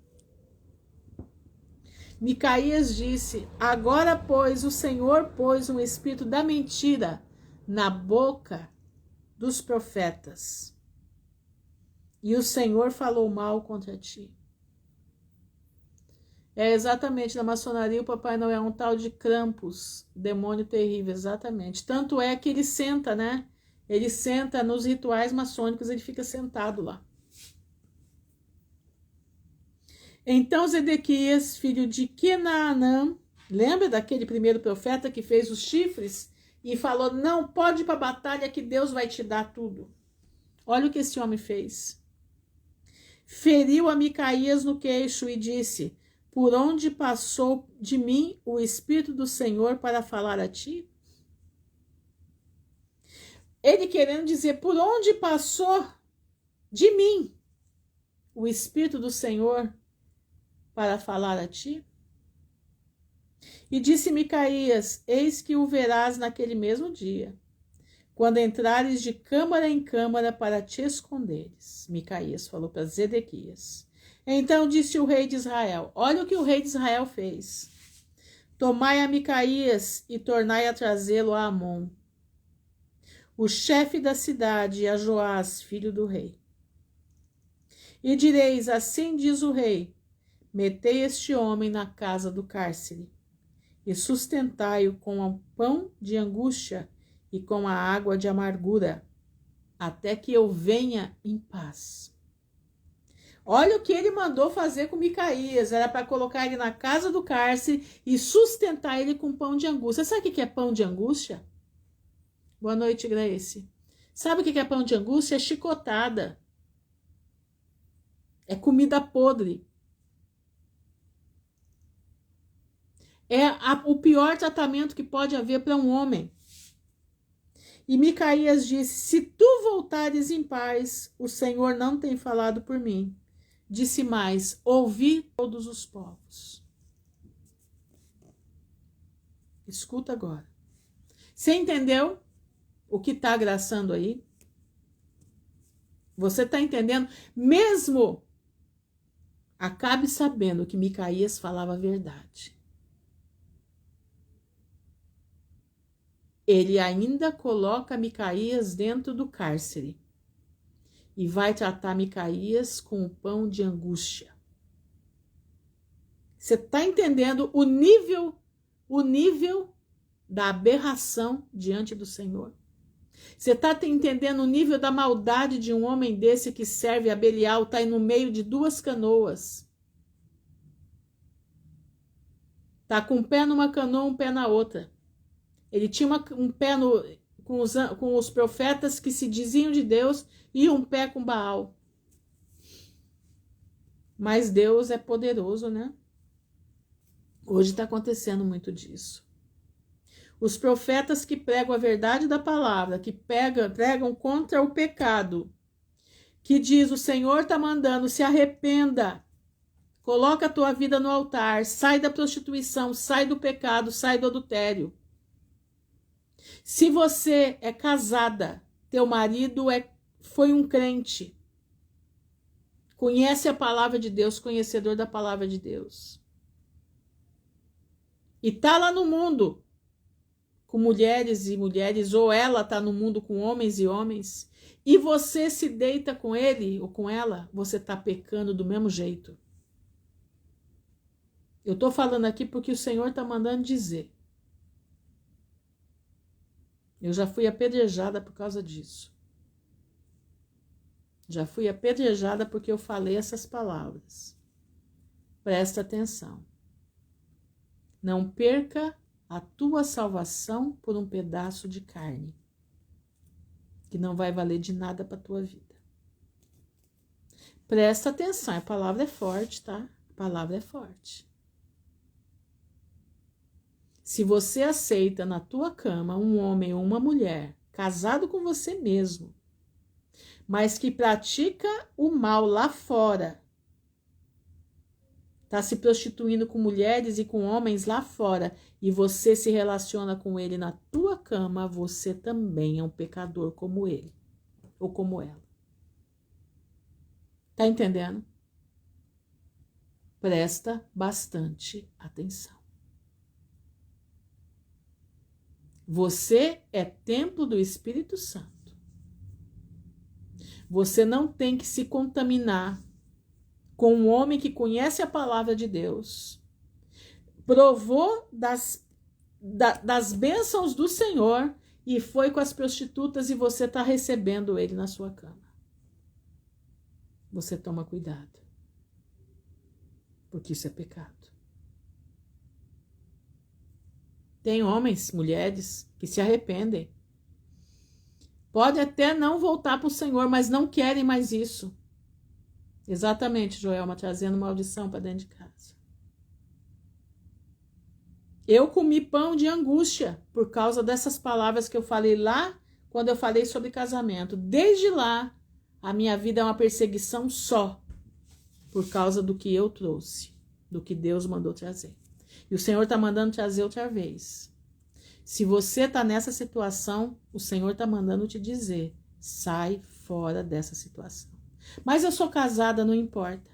Micaías disse: agora, pois, o Senhor pôs um espírito da mentira na boca dos profetas. E o Senhor falou mal contra ti. É exatamente, na maçonaria o Papai Noel é um tal de Krampus, demônio terrível, exatamente. Tanto é que ele senta, né? Ele senta nos rituais maçônicos, ele fica sentado lá. Então Zedequias, filho de Kenaanã, lembra daquele primeiro profeta que fez os chifres e falou: não, pode ir para a batalha que Deus vai te dar tudo. Olha o que esse homem fez. Feriu a Micaías no queixo e disse: por onde passou de mim o Espírito do Senhor para falar a ti? Ele querendo dizer, por onde passou de mim o Espírito do Senhor para falar a ti? E disse Micaías: eis que o verás naquele mesmo dia, quando entrares de câmara em câmara para te esconderes. Micaías falou para Zedequias. Então disse o rei de Israel: olha o que o rei de Israel fez. Tomai a Micaías e tornai a trazê-lo a Amon, o chefe da cidade, e a Joás, filho do rei. E direis: assim diz o rei: metei este homem na casa do cárcere, e sustentai-o com o pão de angústia e com a água de amargura, até que eu venha em paz. Olha o que ele mandou fazer com Micaías. Era para colocar ele na casa do cárcere e sustentar ele com pão de angústia. Sabe o que é pão de angústia? Boa noite, Grace. Sabe o que é pão de angústia? É chicotada. É comida podre. É o pior tratamento que pode haver para um homem. E Micaías disse: se tu voltares em paz, o Senhor não tem falado por mim. Disse mais: ouvi todos os povos. Escuta agora. Você entendeu o que está graçando aí? Você está entendendo? Mesmo Acabe sabendo que Micaías falava a verdade. Ele ainda coloca Micaías dentro do cárcere e vai tratar Micaías com o pão de angústia. Você está entendendo o nível da aberração diante do Senhor? Você está entendendo o nível da maldade de um homem desse que serve a Belial, está aí no meio de duas canoas. Está com um pé numa canoa, um pé na outra. Ele tinha um pé com os profetas que se diziam de Deus e um pé com Baal. Mas Deus é poderoso, né? Hoje está acontecendo muito disso. Os profetas que pregam a verdade da palavra, que pregam contra o pecado, que diz: o Senhor está mandando, se arrependa, coloca a tua vida no altar, sai da prostituição, sai do pecado, sai do adultério. Se você é casada, teu marido foi um crente, conhece a palavra de Deus, conhecedor da palavra de Deus, e tá lá no mundo com mulheres e mulheres, ou ela tá no mundo com homens e homens, e você se deita com ele ou com ela, você tá pecando do mesmo jeito. Eu tô falando aqui porque o Senhor tá mandando dizer. Eu já fui apedrejada por causa disso. Já fui apedrejada porque eu falei essas palavras. Presta atenção. Não perca a tua salvação por um pedaço de carne, que não vai valer de nada para a tua vida. Presta atenção, a palavra é forte, tá? A palavra é forte. Se você aceita na tua cama um homem ou uma mulher casado com você mesmo, mas que pratica o mal lá fora, tá se prostituindo com mulheres e com homens lá fora, e você se relaciona com ele na tua cama, você também é um pecador como ele ou como ela. Tá entendendo? Presta bastante atenção. Você é templo do Espírito Santo. Você não tem que se contaminar com um homem que conhece a palavra de Deus, provou das bênçãos do Senhor e foi com as prostitutas e você está recebendo ele na sua cama. Você toma cuidado, porque isso é pecado. Tem homens, mulheres que se arrependem. Pode até não voltar para o Senhor, mas não querem mais isso. Exatamente, Joelma, trazendo maldição para dentro de casa. Eu comi pão de angústia por causa dessas palavras que eu falei lá, quando eu falei sobre casamento. Desde lá, a minha vida é uma perseguição só, por causa do que eu trouxe, do que Deus mandou trazer. E o Senhor está mandando trazer outra vez. Se você está nessa situação, o Senhor está mandando te dizer, sai fora dessa situação. Mas eu sou casada, não importa.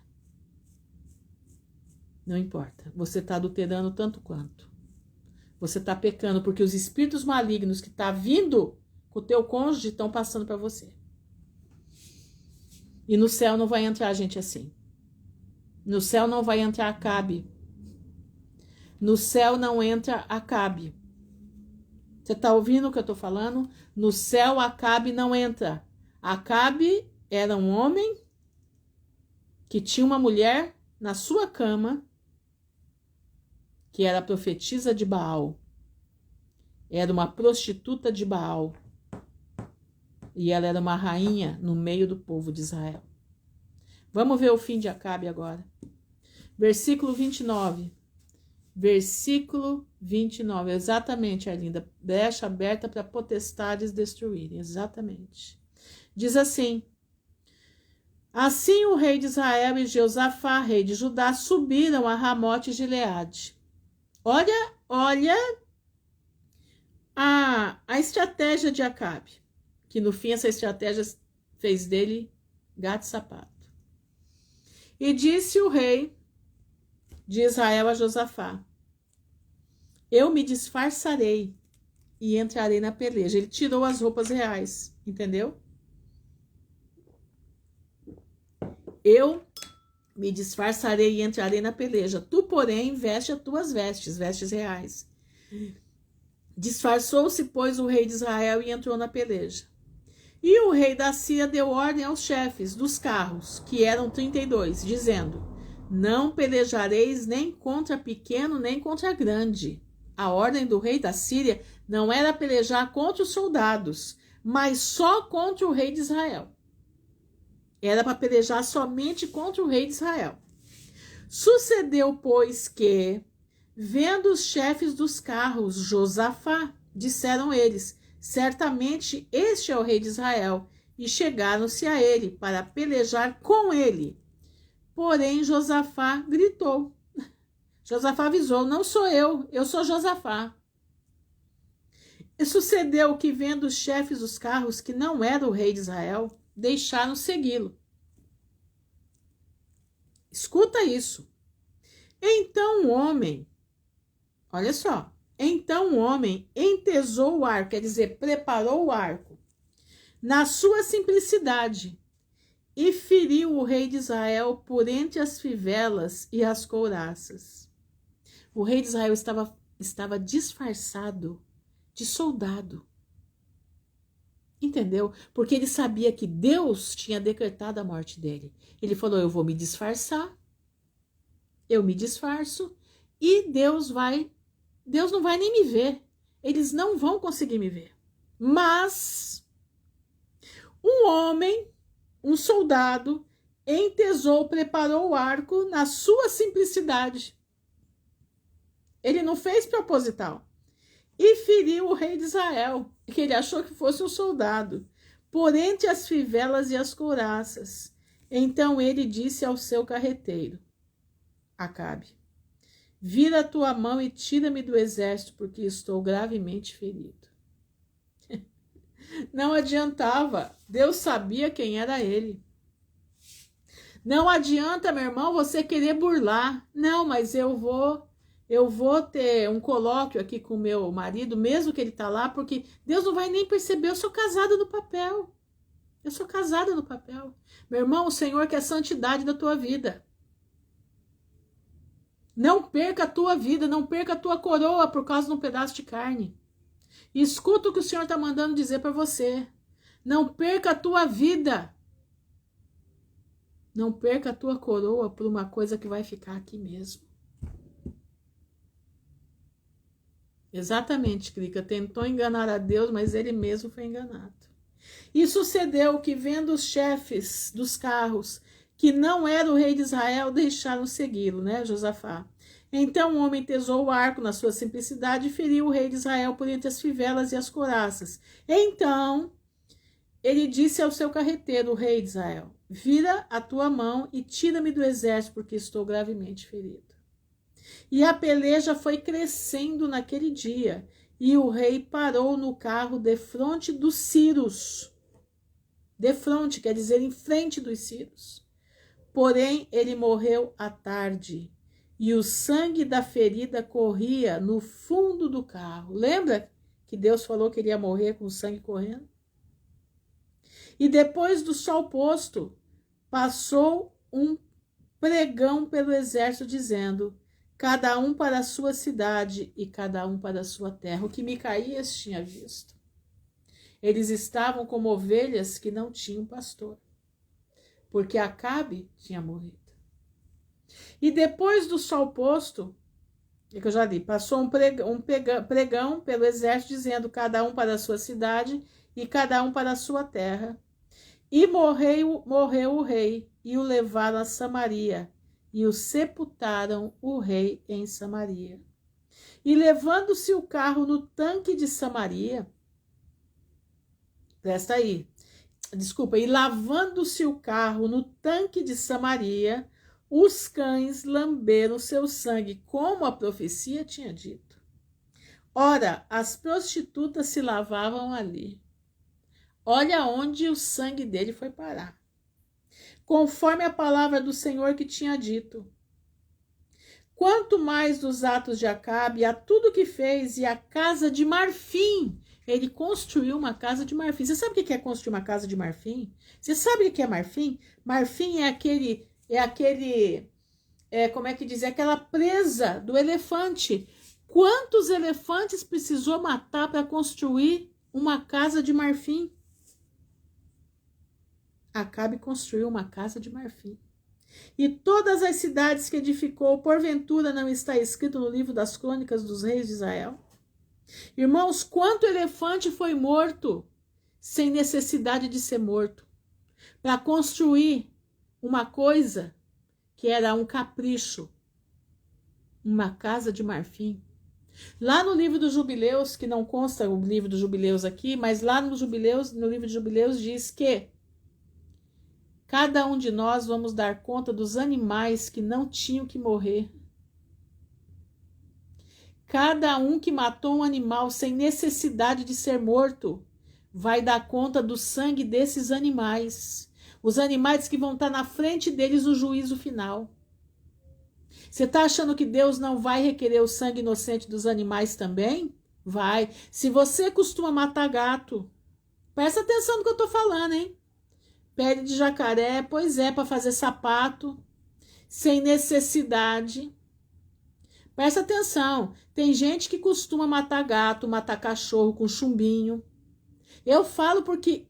Não importa. Você está adulterando tanto quanto. Você está pecando porque os espíritos malignos que estão vindo com o teu cônjuge estão passando para você. E no céu não vai entrar gente assim. No céu não vai entrar Acabe. No céu não entra Acabe. Você está ouvindo o que eu estou falando? No céu Acabe não entra. Acabe era um homem que tinha uma mulher na sua cama que era a profetisa de Baal. Era uma prostituta de Baal. E ela era uma rainha no meio do povo de Israel. Vamos ver o fim de Acabe agora. Versículo 29. Versículo 29. Exatamente, Arlinda. Brecha aberta para potestades destruírem. Exatamente. Diz assim. Assim o rei de Israel e Jeosafá, rei de Judá, subiram a Ramote de Gileade. Olha a estratégia de Acabe. Que no fim essa estratégia fez dele gato e sapato. E disse o rei de Israel a Josafá, eu me disfarçarei e entrarei na peleja. Ele tirou as roupas reais, entendeu? Eu me disfarçarei e entrarei na peleja. Tu, porém, veste as tuas vestes reais. Disfarçou-se, pois, o rei de Israel e entrou na peleja. E o rei da Síria deu ordem aos chefes dos carros, que eram 32, dizendo, não pelejareis nem contra pequeno, nem contra grande. A ordem do rei da Síria não era pelejar contra os soldados, mas só contra o rei de Israel. Era para pelejar somente contra o rei de Israel. Sucedeu, pois, que, vendo os chefes dos carros Josafá, disseram eles, certamente este é o rei de Israel, e chegaram-se a ele para pelejar com ele. Porém, Josafá gritou. Josafá avisou, não sou eu sou Josafá. E sucedeu que, vendo os chefes dos carros, que não era o rei de Israel, deixaram segui-lo. Escuta isso. Então o homem, olha só, então o homem entesou o arco, quer dizer, preparou o arco, na sua simplicidade, e feriu o rei de Israel por entre as fivelas e as couraças. O rei de Israel estava disfarçado de soldado. Entendeu? Porque ele sabia que Deus tinha decretado a morte dele. Ele falou, eu vou me disfarçar, eu me disfarço, e Deus não vai nem me ver. Eles não vão conseguir me ver. Mas um homem, um soldado, entesou, preparou o arco na sua simplicidade. Ele não fez proposital. E feriu o rei de Israel, que ele achou que fosse um soldado, por entre as fivelas e as couraças. Então ele disse ao seu carreteiro, Acabe, vira a tua mão e tira-me do exército, porque estou gravemente ferido. Não adiantava, Deus sabia quem era ele. Não adianta, meu irmão, você querer burlar. Não, mas eu vou ter um colóquio aqui com meu marido, mesmo que ele tá lá, porque Deus não vai nem perceber, eu sou casada no papel. Eu sou casada no papel. Meu irmão, o Senhor quer santidade da tua vida. Não perca a tua vida, não perca a tua coroa por causa de um pedaço de carne. E escuta o que o Senhor está mandando dizer para você. Não perca a tua vida. Não perca a tua coroa por uma coisa que vai ficar aqui mesmo. Exatamente, Crica. Tentou enganar a Deus, mas ele mesmo foi enganado. E sucedeu que, vendo os chefes dos carros, que não era o rei de Israel, deixaram segui-lo, né, Josafá? Então o homem tesou o arco na sua simplicidade e feriu o rei de Israel por entre as fivelas e as couraças. Então ele disse ao seu carreteiro, o rei de Israel, vira a tua mão e tira-me do exército, porque estou gravemente ferido. E a peleja foi crescendo naquele dia, e o rei parou no carro defronte dos Círios. Defronte quer dizer em frente dos Círios. Porém, ele morreu à tarde, e o sangue da ferida corria no fundo do carro. Lembra que Deus falou que ele ia morrer com o sangue correndo? E depois do sol posto, passou um pregão pelo exército, dizendo, cada um para a sua cidade e cada um para a sua terra. O que Micaías tinha visto. Eles estavam como ovelhas que não tinham pastor, porque Acabe tinha morrido. E depois do sol posto, é que eu já li, passou um pregão pelo exército, dizendo, cada um para a sua cidade e cada um para a sua terra. E morreu o rei, e o levaram a Samaria, e o sepultaram o rei em Samaria. E levando-se o carro no tanque de Samaria, presta aí, desculpa, e lavando-se o carro no tanque de Samaria, os cães lamberam seu sangue, como a profecia tinha dito. Ora, as prostitutas se lavavam ali. Olha onde o sangue dele foi parar. Conforme a palavra do Senhor que tinha dito. Quanto mais dos atos de Acabe, a tudo que fez, e a casa de marfim. Ele construiu uma casa de marfim. Você sabe o que é construir uma casa de marfim? Você sabe o que é marfim? Marfim é como é que diz? É aquela presa do elefante. Quantos elefantes precisou matar para construir uma casa de marfim? Acabe construiu uma casa de marfim. E todas as cidades que edificou, porventura não está escrito no livro das crônicas dos reis de Israel? Irmãos, quanto elefante foi morto sem necessidade de ser morto, para construir uma coisa que era um capricho, uma casa de marfim. Lá no livro dos Jubileus, que não consta o livro dos Jubileus aqui, mas lá no livro de Jubileus diz que cada um de nós vamos dar conta dos animais que não tinham que morrer. Cada um que matou um animal sem necessidade de ser morto vai dar conta do sangue desses animais. Os animais que vão estar na frente deles no juízo final. Você está achando que Deus não vai requerer o sangue inocente dos animais também? Vai. Se você costuma matar gato, presta atenção no que eu estou falando, hein? Pele de jacaré, pois é, para fazer sapato, sem necessidade. Presta atenção, tem gente que costuma matar gato, matar cachorro com chumbinho. Eu falo porque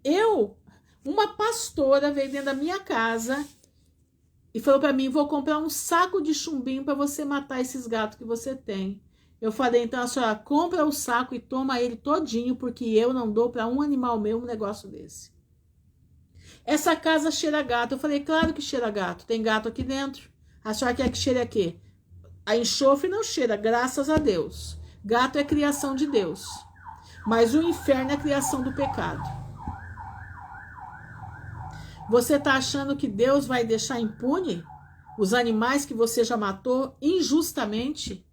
uma pastora veio dentro da minha casa e falou para mim, vou comprar um saco de chumbinho para você matar esses gatos que você tem. Eu falei, então a senhora compra o saco e toma ele todinho, porque eu não dou para um animal meu um negócio desse. Essa casa cheira gato. Eu falei, claro que cheira gato. Tem gato aqui dentro. A senhora quer que cheire aqui? A enxofre não cheira, graças a Deus. Gato é criação de Deus. Mas o inferno é a criação do pecado. Você tá achando que Deus vai deixar impune os animais que você já matou injustamente?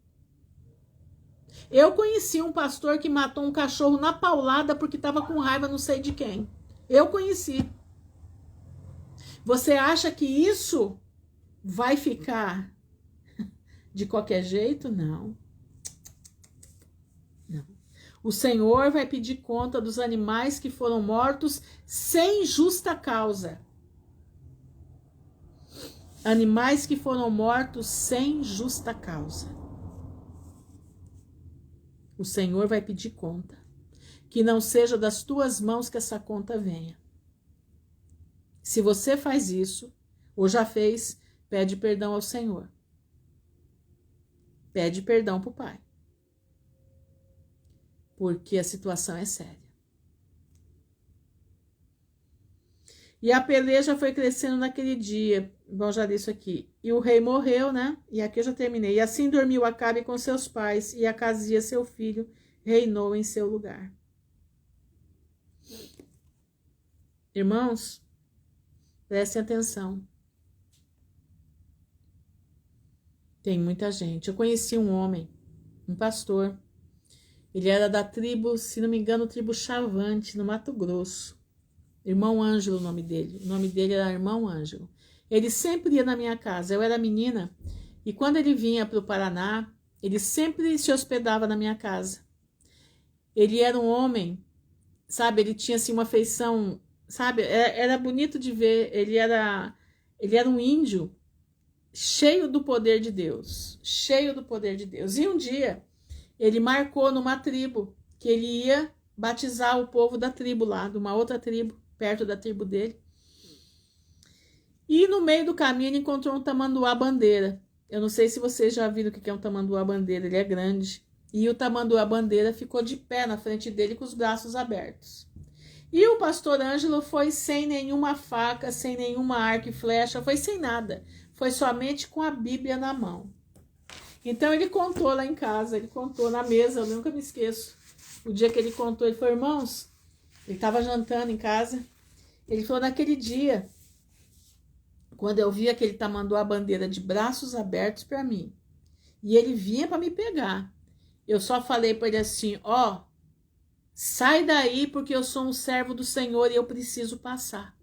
Eu conheci um pastor que matou um cachorro na paulada porque estava com raiva não sei de quem. Eu conheci. Você acha que isso vai ficar de qualquer jeito? Não. Não. O Senhor vai pedir conta dos animais que foram mortos sem justa causa. Animais que foram mortos sem justa causa. O Senhor vai pedir conta. Que não seja das tuas mãos que essa conta venha. Se você faz isso, ou já fez, pede perdão ao Senhor. Pede perdão para o Pai. Porque a situação é séria. E a peleja foi crescendo naquele dia. Bom, já disse aqui. E o rei morreu, né? E aqui eu já terminei. E assim dormiu Acabe com seus pais, e Acazia, seu filho, reinou em seu lugar. Irmãos, prestem atenção. Tem muita gente. Eu conheci um homem, um pastor. Ele era da tribo, se não me engano, tribo Chavante, no Mato Grosso. Irmão Ângelo, o nome dele. O nome dele era Irmão Ângelo. Ele sempre ia na minha casa. Eu era menina. E quando ele vinha para o Paraná, ele sempre se hospedava na minha casa. Ele era um homem, sabe? Ele tinha assim uma feição, sabe? Era bonito de ver. Ele era um índio cheio do poder de Deus. Cheio do poder de Deus. E um dia, ele marcou numa tribo que ele ia batizar o povo da tribo lá, de uma outra tribo, perto da tribo dele. E no meio do caminho ele encontrou um tamanduá-bandeira. Eu não sei se vocês já viram o que é um tamanduá-bandeira, ele é grande. E o tamanduá-bandeira ficou de pé na frente dele com os braços abertos. E o pastor Ângelo foi sem nenhuma faca, sem nenhuma arco e flecha, foi sem nada. Foi somente com a Bíblia na mão. Então ele contou lá em casa, ele contou na mesa, eu nunca me esqueço. O dia que ele contou, ele falou, irmãos, ele estava jantando em casa. Ele falou, naquele dia, quando eu vi aquele tamanduá-bandeira de braços abertos para mim, e ele vinha para me pegar, eu só falei para ele assim, ó, sai daí porque eu sou um servo do Senhor e eu preciso passar.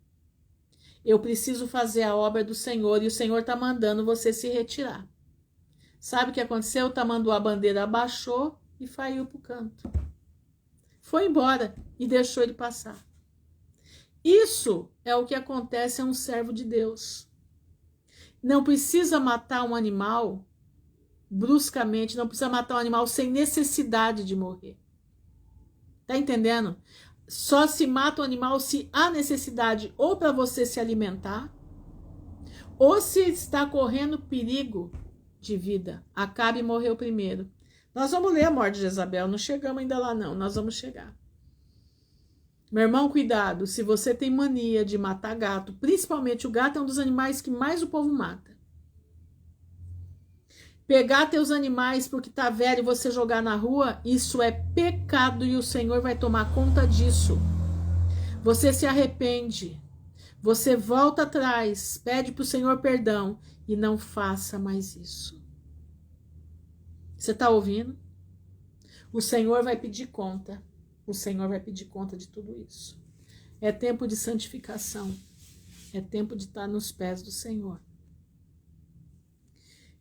Eu preciso fazer a obra do Senhor e o Senhor está mandando você se retirar. Sabe o que aconteceu? O tamanduá-bandeira abaixou e saiu para o canto. Foi embora e deixou ele passar. Isso é o que acontece a um servo de Deus. Não precisa matar um animal bruscamente, não precisa matar um animal sem necessidade de morrer. Tá entendendo? Só se mata o animal se há necessidade ou para você se alimentar, ou se está correndo perigo de vida. Acabe morreu primeiro. Nós vamos ler a morte de Jezabel, não chegamos ainda lá não, nós vamos chegar. Meu irmão, cuidado, se você tem mania de matar gato, principalmente o gato é um dos animais que mais o povo mata. Pegar teus animais porque tá velho e você jogar na rua, isso é pecado e o Senhor vai tomar conta disso. Você se arrepende, você volta atrás, pede pro Senhor perdão e não faça mais isso. Você tá ouvindo? O Senhor vai pedir conta. O Senhor vai pedir conta de tudo isso. É tempo de santificação. É tempo de estar nos pés do Senhor.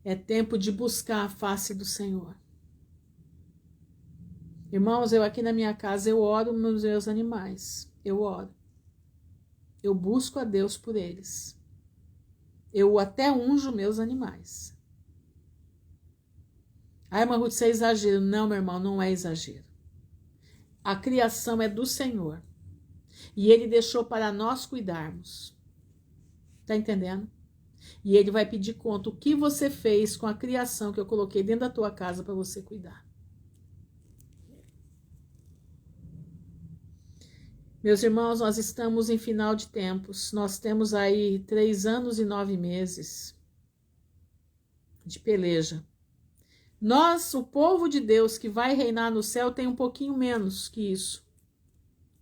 É tempo de buscar a face do Senhor. Irmãos, eu aqui na minha casa, eu oro nos meus animais. Eu oro. Eu busco a Deus por eles. Eu até unjo meus animais. Ai, irmã Ruth, isso é exagero. Não, meu irmão, não é exagero. A criação é do Senhor. E Ele deixou para nós cuidarmos. Tá entendendo? E Ele vai pedir conta o que você fez com a criação que eu coloquei dentro da tua casa para você cuidar. Meus irmãos, nós estamos em final de tempos. Nós temos aí 3 anos e 9 meses de peleja. Nós, o povo de Deus que vai reinar no céu, tem um pouquinho menos que isso.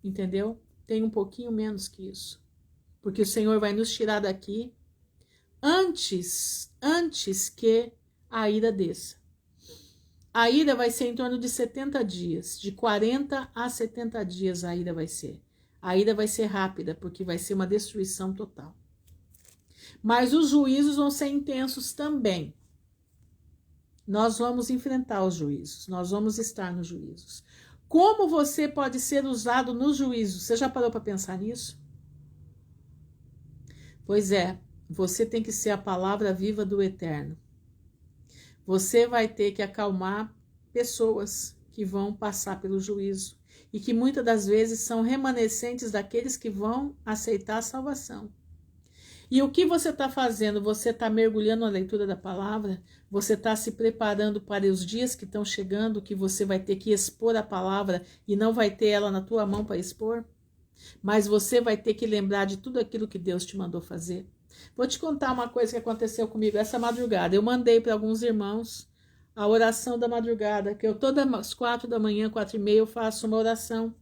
Entendeu? Tem um pouquinho menos que isso. Porque o Senhor vai nos tirar daqui antes que a ira desça. A ira vai ser em torno de 70 dias. De 40 a 70 dias a ira vai ser. A ira vai ser rápida, porque vai ser uma destruição total. Mas os juízos vão ser intensos também. Nós vamos enfrentar os juízos. Nós vamos estar nos juízos. Como você pode ser usado nos juízos? Você já parou para pensar nisso? Pois é, você tem que ser a palavra viva do Eterno. Você vai ter que acalmar pessoas que vão passar pelo juízo e que muitas das vezes são remanescentes daqueles que vão aceitar a salvação. E o que você está fazendo? Você está mergulhando na leitura da palavra? Você está se preparando para os dias que estão chegando, que você vai ter que expor a palavra e não vai ter ela na tua mão para expor? Mas você vai ter que lembrar de tudo aquilo que Deus te mandou fazer. Vou te contar uma coisa que aconteceu comigo essa madrugada. Eu mandei para alguns irmãos a oração da madrugada, que eu todas as 4 da manhã, 4:30, eu faço uma oração.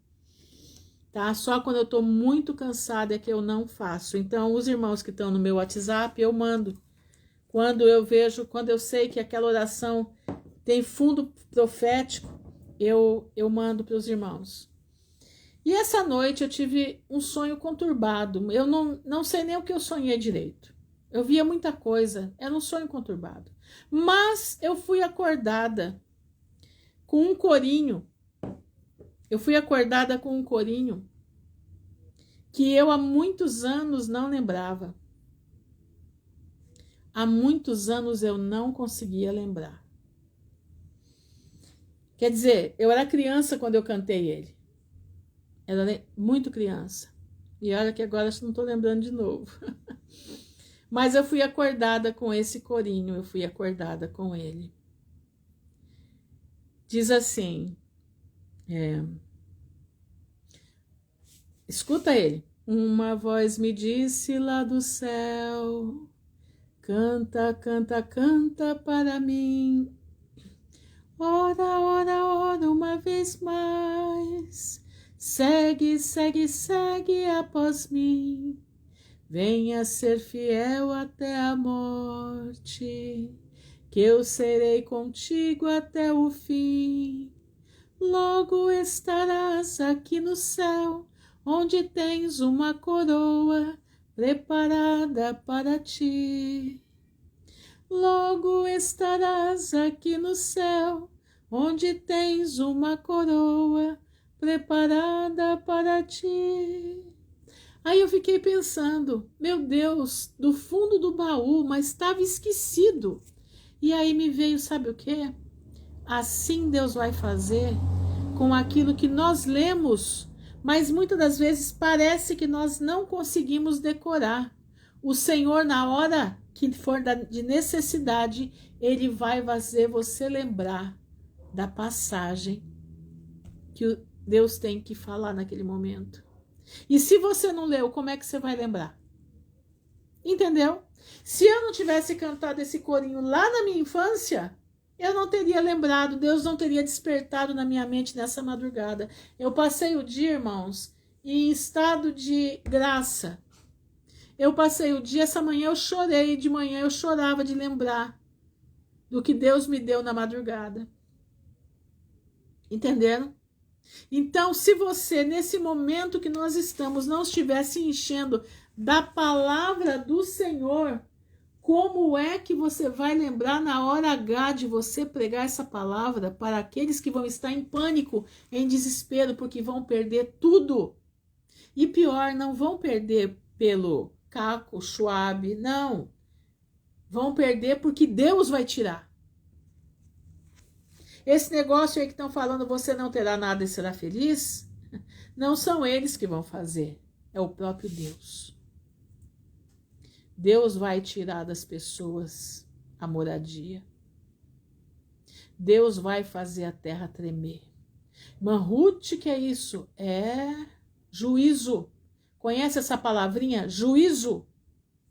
Tá? Só quando eu estou muito cansada é que eu não faço. Então, os irmãos que estão no meu WhatsApp, eu mando. Quando eu sei que aquela oração tem fundo profético, eu mando para os irmãos. E essa noite eu tive um sonho conturbado. Eu não sei nem o que eu sonhei direito. Eu via muita coisa, era um sonho conturbado. Mas eu fui acordada com um corinho. Eu fui acordada com um corinho que eu há muitos anos não lembrava. Há muitos anos eu não conseguia lembrar. Quer dizer, eu era criança quando eu cantei ele. Era muito criança. E olha que agora eu não estou lembrando de novo. Mas eu fui acordada com esse corinho, eu fui acordada com ele. Diz assim, escuta ele. Uma voz me disse lá do céu, canta, canta, canta para mim. Ora, ora, ora, uma vez mais. Segue, segue, segue após mim. Venha ser fiel até a morte, que eu serei contigo até o fim. Logo estarás aqui no céu, onde tens uma coroa preparada para ti. Logo estarás aqui no céu, onde tens uma coroa preparada para ti. Aí eu fiquei pensando, meu Deus, do fundo do baú, mas estava esquecido. E aí me veio, sabe o quê? Assim Deus vai fazer com aquilo que nós lemos, mas muitas das vezes parece que nós não conseguimos decorar. O Senhor, na hora que for de necessidade, Ele vai fazer você lembrar da passagem que Deus tem que falar naquele momento. E se você não leu, como é que você vai lembrar? Entendeu? Se eu não tivesse cantado esse corinho lá na minha infância, eu não teria lembrado, Deus não teria despertado na minha mente nessa madrugada. Eu passei o dia, irmãos, em estado de graça. Eu passei o dia, essa manhã eu chorei, de manhã eu chorava de lembrar do que Deus me deu na madrugada. Entenderam? Então, se você, nesse momento que nós estamos, não estivesse enchendo da palavra do Senhor, como é que você vai lembrar na hora H de você pregar essa palavra para aqueles que vão estar em pânico, em desespero, porque vão perder tudo? E pior, não vão perder pelo Caco, Schwab, não. Vão perder porque Deus vai tirar. Esse negócio aí que estão falando, você não terá nada e será feliz, não são eles que vão fazer, é o próprio Deus. Deus vai tirar das pessoas a moradia. Deus vai fazer a terra tremer. Irmã Ruth, que é isso? Juízo. Conhece essa palavrinha? Juízo.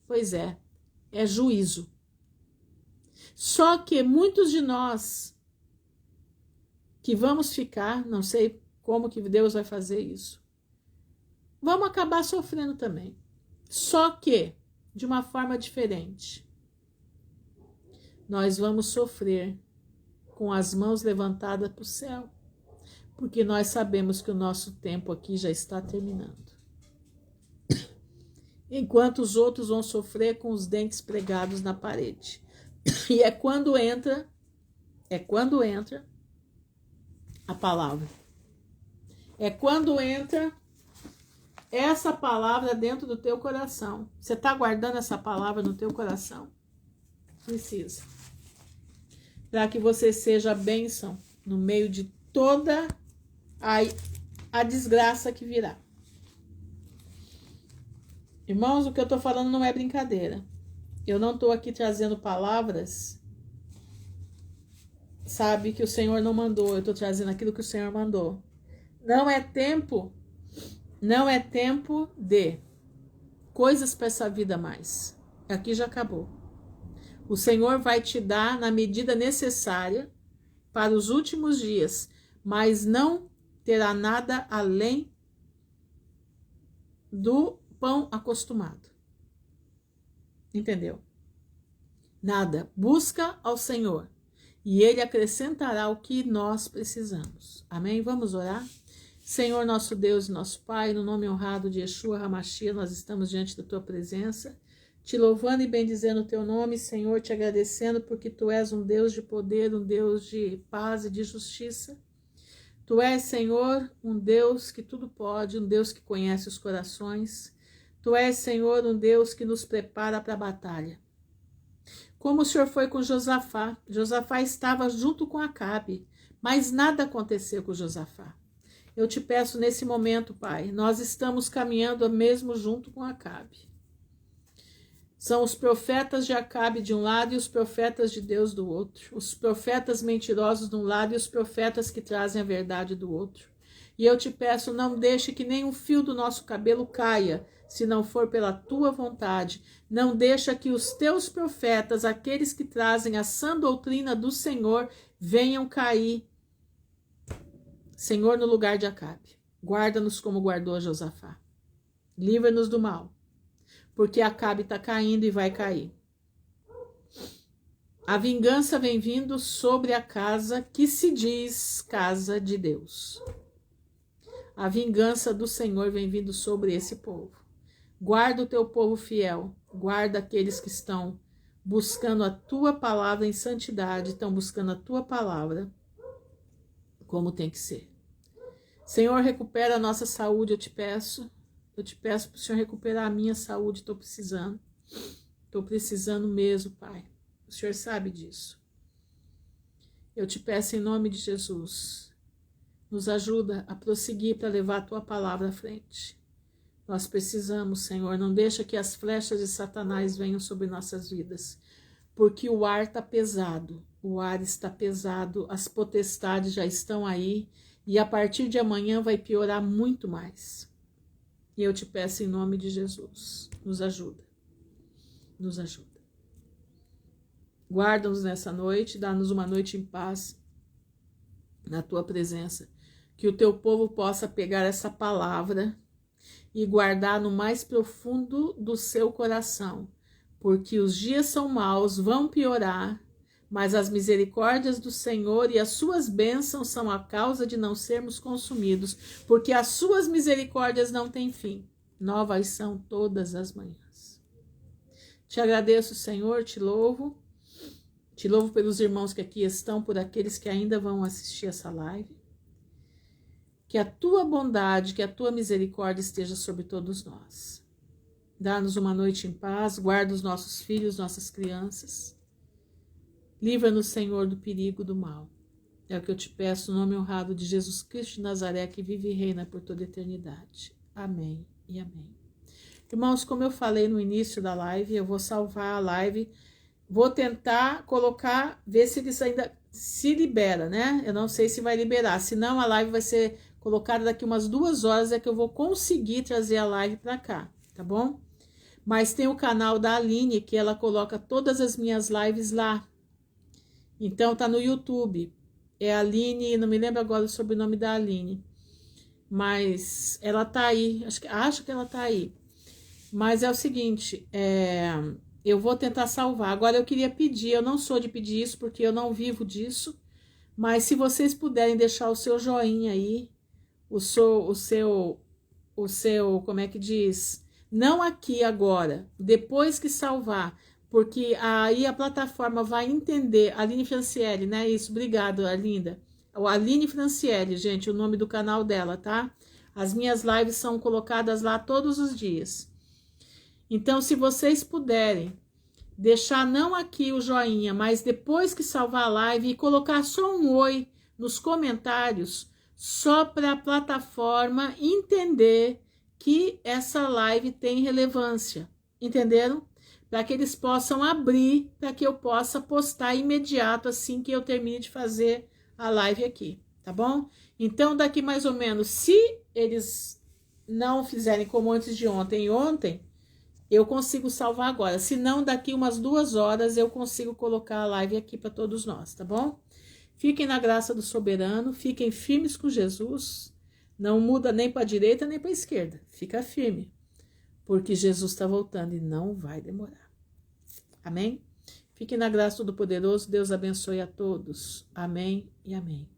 Pois é juízo. Só que muitos de nós que vamos ficar, não sei como que Deus vai fazer isso, vamos acabar sofrendo também. Só que de uma forma diferente. Nós vamos sofrer com as mãos levantadas para o céu, porque nós sabemos que o nosso tempo aqui já está terminando. Enquanto os outros vão sofrer com os dentes pregados na parede. E é quando entra a palavra. É quando entra essa palavra dentro do teu coração. Você está guardando essa palavra no teu coração? Precisa. Para que você seja a bênção no meio de toda a desgraça que virá. Irmãos, o que eu estou falando não é brincadeira. Eu não estou aqui trazendo palavras, sabe, que o Senhor não mandou. Eu estou trazendo aquilo que o Senhor mandou. Não é tempo de coisas para essa vida mais. Aqui já acabou. O Senhor vai te dar na medida necessária para os últimos dias, mas não terá nada além do pão acostumado. Entendeu? Nada. Busca ao Senhor e Ele acrescentará o que nós precisamos. Amém? Vamos orar? Senhor, nosso Deus e nosso Pai, no nome honrado de Yeshua HaMashiach, nós estamos diante da Tua presença, te louvando e bendizendo o Teu nome, Senhor, te agradecendo porque Tu és um Deus de poder, um Deus de paz e de justiça. Tu és, Senhor, um Deus que tudo pode, um Deus que conhece os corações. Tu és, Senhor, um Deus que nos prepara para a batalha. Como o Senhor foi com Josafá. Josafá estava junto com Acabe, mas nada aconteceu com Josafá. Eu te peço nesse momento, Pai, nós estamos caminhando mesmo junto com Acabe. São os profetas de Acabe de um lado e os profetas de Deus do outro. Os profetas mentirosos de um lado e os profetas que trazem a verdade do outro. E eu te peço, não deixe que nenhum fio do nosso cabelo caia, se não for pela tua vontade. Não deixa que os teus profetas, aqueles que trazem a sã doutrina do Senhor, venham cair, Senhor, no lugar de Acabe. Guarda-nos como guardou a Josafá. Livra-nos do mal, porque Acabe está caindo e vai cair. A vingança vem vindo sobre a casa que se diz casa de Deus. A vingança do Senhor vem vindo sobre esse povo. Guarda o teu povo fiel, guarda aqueles que estão buscando a tua palavra em santidade, estão buscando a tua palavra como tem que ser. Senhor, recupera a nossa saúde, eu te peço para o Senhor recuperar a minha saúde, estou precisando mesmo, Pai, o Senhor sabe disso. Eu te peço em nome de Jesus, nos ajuda a prosseguir para levar a tua palavra à frente. Nós precisamos, Senhor, não deixa que as flechas de Satanás venham sobre nossas vidas, porque o ar está pesado, as potestades já estão aí, e a partir de amanhã vai piorar muito mais. E eu te peço em nome de Jesus, nos ajuda, nos ajuda. Guarda-nos nessa noite, dá-nos uma noite em paz, na tua presença, que o teu povo possa pegar essa palavra e guardar no mais profundo do seu coração, porque os dias são maus, vão piorar, mas as misericórdias do Senhor e as suas bênçãos são a causa de não sermos consumidos, porque as suas misericórdias não têm fim, novas são todas as manhãs. Te agradeço, Senhor, te louvo pelos irmãos que aqui estão, por aqueles que ainda vão assistir essa live. Que a tua bondade, que a tua misericórdia esteja sobre todos nós. Dá-nos uma noite em paz, guarda os nossos filhos, nossas crianças. Livra-nos, Senhor, do perigo do mal. É o que eu te peço, no nome honrado de Jesus Cristo de Nazaré, que vive e reina por toda a eternidade. Amém e amém. Irmãos, como eu falei no início da live, eu vou salvar a live. Vou tentar colocar, ver se isso ainda se libera, né? Eu não sei se vai liberar, senão a live vai ser colocada daqui umas 2 horas é que eu vou conseguir trazer a live para cá, tá bom? Mas tem o canal da Aline, que ela coloca todas as minhas lives lá. Então tá no YouTube. É a Aline, não me lembro agora o sobrenome da Aline. Mas ela tá aí, acho que ela tá aí. Mas é o seguinte, eu vou tentar salvar. Agora eu queria pedir, eu não sou de pedir isso porque eu não vivo disso. Mas se vocês puderem deixar o seu joinha aí, o seu, como é que diz? Não aqui agora, depois que salvar, porque aí a plataforma vai entender. Aline Franciele, né? Isso, obrigado, Arlinda. O Aline Franciele, gente, o nome do canal dela, tá? As minhas lives são colocadas lá todos os dias. Então, se vocês puderem deixar não aqui o joinha, mas depois que salvar a live e colocar só um oi nos comentários, só para a plataforma entender que essa live tem relevância, entenderam? Para que eles possam abrir, para que eu possa postar imediato assim que eu termine de fazer a live aqui, tá bom? Então, daqui mais ou menos, se eles não fizerem como antes de ontem e ontem, eu consigo salvar agora. Se não, daqui umas 2 horas eu consigo colocar a live aqui para todos nós, tá bom? Fiquem na graça do soberano, fiquem firmes com Jesus. Não muda nem para a direita nem para a esquerda. Fica firme, porque Jesus está voltando e não vai demorar. Amém? Fiquem na graça do Poderoso. Deus abençoe a todos. Amém e amém.